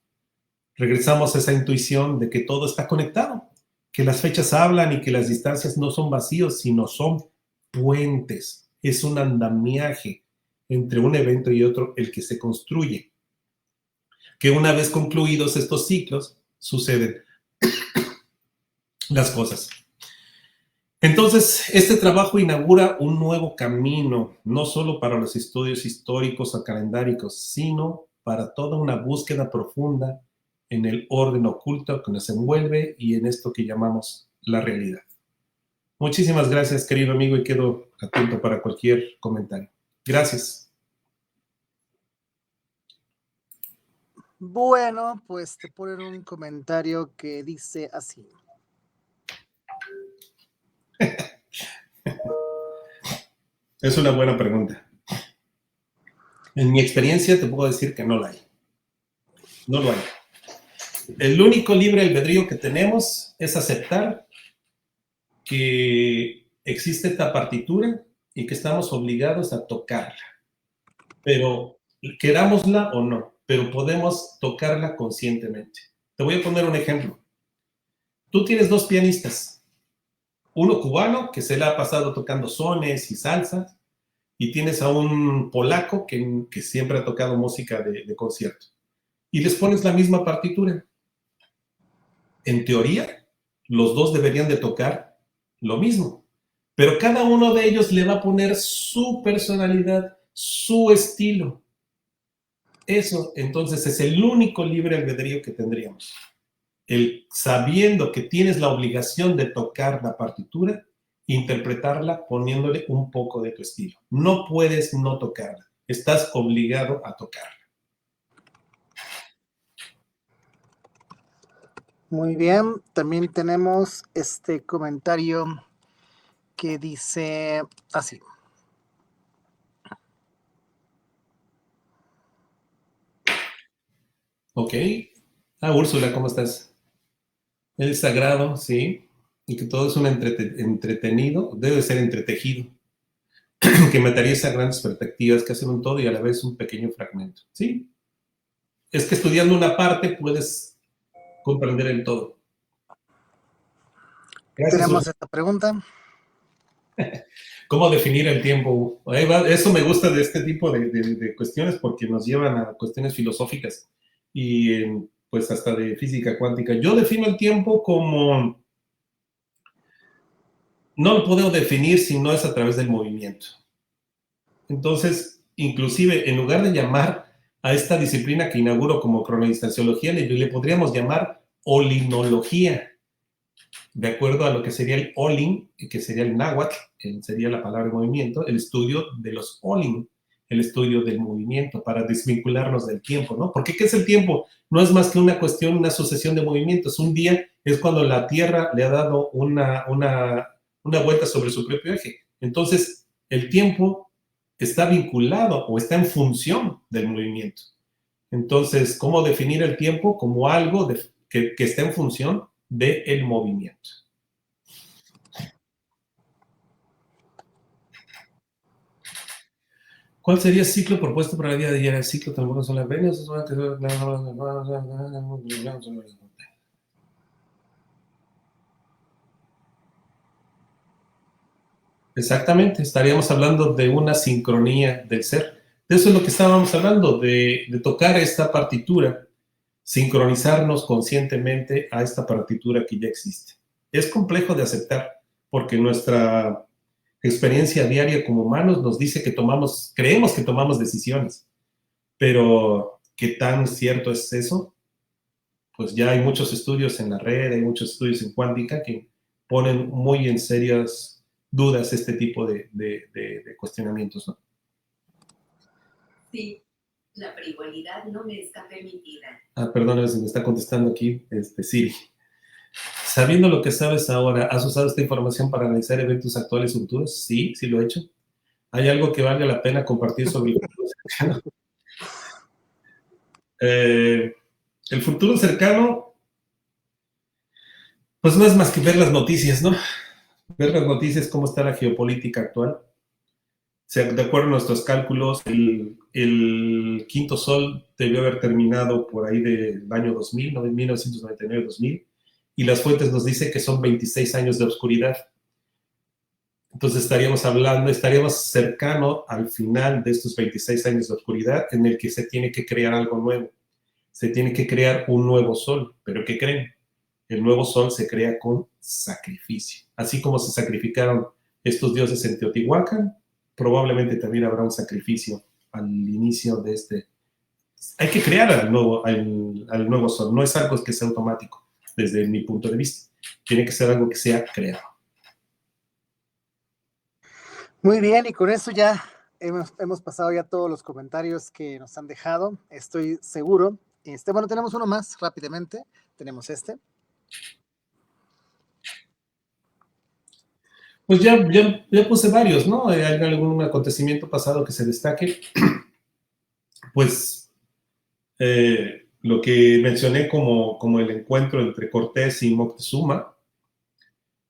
regresamos a esa intuición de que todo está conectado, que las fechas hablan y que las distancias no son vacíos, sino son puentes. Es un andamiaje entre un evento y otro el que se construye. Que una vez concluidos estos ciclos, suceden las cosas. Entonces, este trabajo inaugura un nuevo camino, no solo para los estudios históricos o calendáricos, sino para toda una búsqueda profunda en el orden oculto que nos envuelve y en esto que llamamos la realidad. Muchísimas gracias, querido amigo, y quedo atento para cualquier comentario. Gracias.
Bueno, pues te ponen un comentario que dice así.
Es una buena pregunta. En mi experiencia te puedo decir que no la hay. No lo hay. El único libre albedrío que tenemos es aceptar que existe esta partitura y que estamos obligados a tocarla. Pero querámosla o no, pero podemos tocarla conscientemente. Te voy a poner un ejemplo. Tú tienes 2 pianistas, uno cubano que se le ha pasado tocando sones y salsas, y tienes a un polaco que siempre ha tocado música de concierto. Y les pones la misma partitura. En teoría, los dos deberían de tocar lo mismo, pero cada uno de ellos le va a poner su personalidad, su estilo. Eso, entonces, es el único libre albedrío que tendríamos. El sabiendo que tienes la obligación de tocar la partitura, interpretarla poniéndole un poco de tu estilo. No puedes no tocarla, estás obligado a tocarla.
Muy bien, también tenemos este comentario que dice así.
Ok. Úrsula, ¿cómo estás? El sagrado, sí. Y que todo es un entretenido, debe ser entretejido, que materializa grandes perspectivas que hacen un todo y a la vez un pequeño fragmento. Sí, es que estudiando una parte puedes comprender el todo. Gracias.
Tenemos esta pregunta.
¿Cómo definir el tiempo? Eso me gusta de este tipo de cuestiones porque nos llevan a cuestiones filosóficas y pues hasta de física cuántica. Yo defino el tiempo como... No lo puedo definir si no es a través del movimiento. Entonces, inclusive, en lugar de llamar a esta disciplina que inauguro como cronodistanciología, le podríamos llamar olinología, de acuerdo a lo que sería el olin, que sería el náhuatl, que sería la palabra de movimiento, el estudio de los olin, el estudio del movimiento, para desvincularnos del tiempo, ¿no? Porque ¿qué es el tiempo? No es más que una cuestión, una sucesión de movimientos. Un día es cuando la Tierra le ha dado una vuelta sobre su propio eje. Entonces, el tiempo está vinculado o está en función del movimiento. Entonces, ¿cómo definir el tiempo? Como algo que está en función del movimiento. ¿Cuál sería el ciclo propuesto para la vida diaria? El ciclo tampoco son las venas. Exactamente, estaríamos hablando de una sincronía del ser. De eso es lo que estábamos hablando, de tocar esta partitura, sincronizarnos conscientemente a esta partitura que ya existe. Es complejo de aceptar porque nuestra experiencia diaria como humanos nos dice que creemos que tomamos decisiones, pero ¿qué tan cierto es eso? Pues ya hay muchos estudios en la red, hay muchos estudios en cuántica que ponen muy en serias dudas este tipo de cuestionamientos, ¿no?
Sí, la frivolidad no me está permitida.
Perdón, se me está contestando aquí Siri. Sabiendo lo que sabes ahora, ¿has usado esta información para analizar eventos actuales y futuros? Sí, sí lo he hecho. ¿Hay algo que valga la pena compartir sobre el futuro cercano? El futuro cercano, pues no es más que ver las noticias, ¿no? Ver las noticias, cómo está la geopolítica actual. O sea, de acuerdo a nuestros cálculos, el quinto sol debió haber terminado por ahí del año 2000, 1999-2000, y las fuentes nos dicen que son 26 años de oscuridad. Entonces estaríamos cercano al final de estos 26 años de oscuridad en el que se tiene que crear algo nuevo. Se tiene que crear un nuevo sol. ¿Pero qué creen? El nuevo sol se crea con sacrificio. Así como se sacrificaron estos dioses en Teotihuacán, probablemente también habrá un sacrificio al inicio de este. Hay que crear al nuevo sol. No es algo que sea automático, desde mi punto de vista. Tiene que ser algo que sea creado.
Muy bien, y con eso ya hemos pasado ya todos los comentarios que nos han dejado. Estoy seguro. Bueno, tenemos uno más rápidamente. Tenemos este.
Pues ya puse varios, ¿no? ¿Hay algún acontecimiento pasado que se destaque? Pues lo que mencioné como el encuentro entre Cortés y Moctezuma,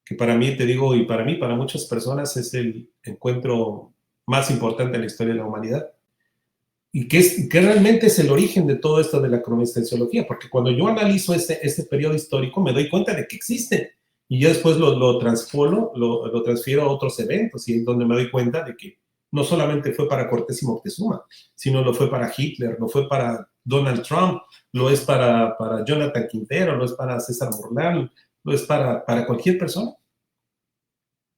que para mí, te digo, y para muchas personas es el encuentro más importante en la historia de la humanidad. Y que realmente es el origen de todo esto de la cronodistanciología, porque cuando yo analizo este periodo histórico me doy cuenta de que existe. Y yo después lo transfiero a otros eventos, y es donde me doy cuenta de que no solamente fue para Cortés y Moctezuma, sino lo fue para Hitler, lo fue para Donald Trump, lo es para Jonathan Quintero, lo es para César Morlán, lo es para cualquier persona.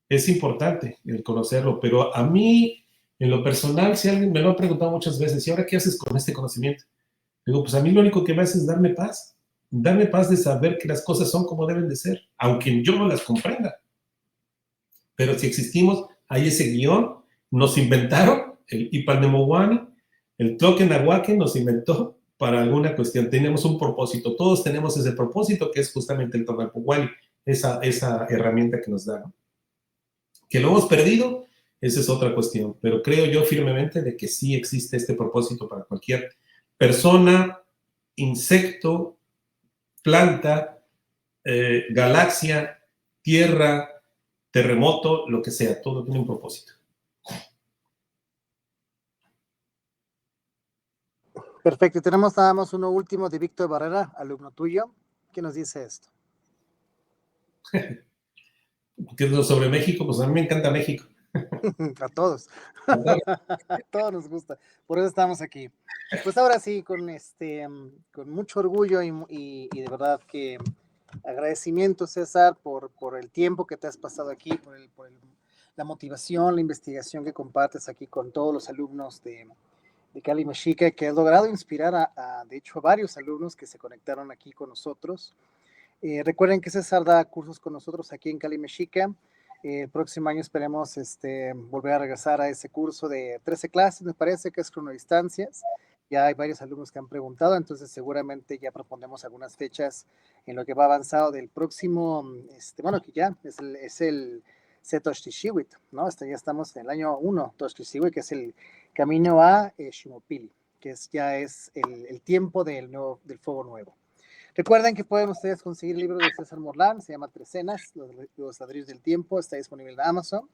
Es importante el conocerlo, pero a mí, en lo personal, si alguien me lo ha preguntado muchas veces, ¿y ahora qué haces con este conocimiento? Digo, pues a mí lo único que me hace es darme paz de saber que las cosas son como deben de ser, aunque yo no las comprenda. Pero si existimos, hay ese guión, nos inventaron, el Ipanemowani, el Tloquenahuaque nos inventó para alguna cuestión, tenemos un propósito, todos tenemos ese propósito que es justamente el Tonalpohualli, esa herramienta que nos da, ¿no? Que lo hemos perdido, esa es otra cuestión, pero creo yo firmemente de que sí existe este propósito para cualquier persona, insecto, planta, galaxia, tierra, terremoto, lo que sea, todo tiene un propósito.
Perfecto, tenemos nada más uno último de Víctor Barrera, alumno tuyo. ¿Qué nos dice esto?
¿Qué es lo sobre México? Pues a mí me encanta México.
A todos. A todos nos gusta. Por eso estamos aquí. Pues ahora sí, con mucho orgullo y de verdad que agradecimiento, César, por el tiempo que te has pasado aquí, por la motivación, la investigación que compartes aquí con todos los alumnos de Cali Mexica, que has logrado inspirar de hecho, a varios alumnos que se conectaron aquí con nosotros. Recuerden que César da cursos con nosotros aquí en Cali Mexica. El próximo año esperemos volver a regresar a ese curso de 13 clases, me parece que es cronodistancias. Ya hay varios alumnos que han preguntado, entonces seguramente ya proponemos algunas fechas en lo que va avanzado del próximo, bueno, que ya es el Setoshtishiwit, ¿no? Ya estamos en el año 1, Toshtishiwit, que es el camino a Shimopili, que ya es el tiempo del fuego nuevo. Recuerden que pueden ustedes conseguir el libro de César Morlán, se llama Trecenas, los ladrillos del tiempo, está disponible en Amazon.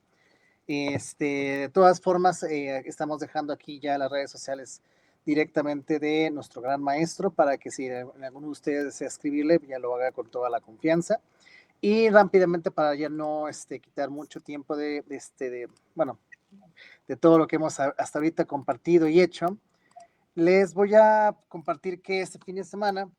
De todas formas, estamos dejando aquí ya las redes sociales directamente de nuestro gran maestro para que si alguno de ustedes desea escribirle, ya lo haga con toda la confianza. Y rápidamente, para ya no quitar mucho tiempo de todo lo que hemos hasta ahorita compartido y hecho, les voy a compartir que este fin de semana,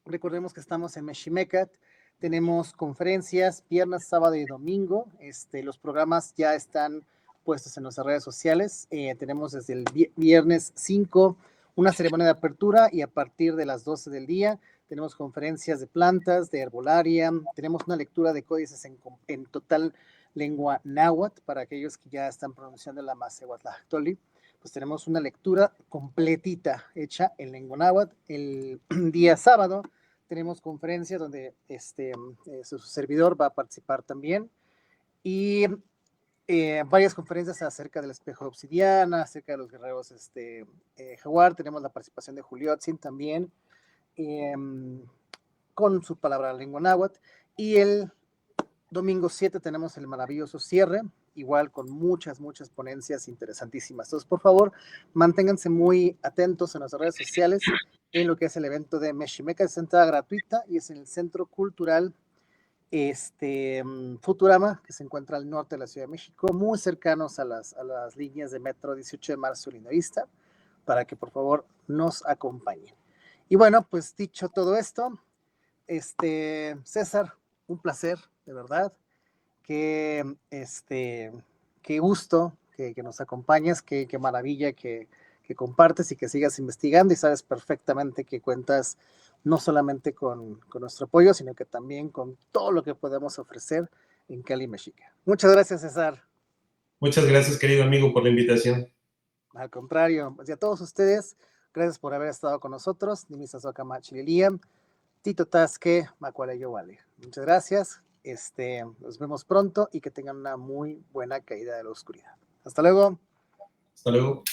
recordemos que estamos en Meximecat, tenemos conferencias viernes, sábado y domingo. Los programas ya están puestos en nuestras redes sociales. Tenemos desde el viernes 5 una ceremonia de apertura y a partir de las 12 del día tenemos conferencias de plantas, de herbolaria, tenemos una lectura de códices en total lengua náhuatl para aquellos que ya están pronunciando la Macehuatlactoli. Pues tenemos una lectura completita hecha en lengua náhuatl. El día sábado tenemos conferencias donde su servidor va a participar también y varias conferencias acerca del espejo de obsidiana, acerca de los guerreros jaguar. Tenemos la participación de Juliotzin también con su palabra lengua náhuatl, y el domingo 7 tenemos el maravilloso cierre, igual con muchas ponencias interesantísimas. Entonces, por favor, manténganse muy atentos en nuestras redes sociales en lo que es el evento de Meximeca. Es entrada gratuita y es en el Centro Cultural Futurama, que se encuentra al norte de la Ciudad de México, muy cercanos a las líneas de metro 18 de marzo y Lindavista, para que por favor nos acompañen. Y bueno, pues dicho todo esto, César, un placer, de verdad. Qué gusto que nos acompañes, qué maravilla que compartes y que sigas investigando, y sabes perfectamente que cuentas no solamente con nuestro apoyo, sino que también con todo lo que podemos ofrecer en Cali Mexica. Muchas gracias, César.
Muchas gracias, querido amigo, por la invitación.
Al contrario, pues, y a todos ustedes, gracias por haber estado con nosotros. Nimisasoka Machililia, Tito Tasque, Macualeyo Vale. Muchas gracias. Nos vemos pronto y que tengan una muy buena caída de la oscuridad. Hasta luego.
Hasta luego.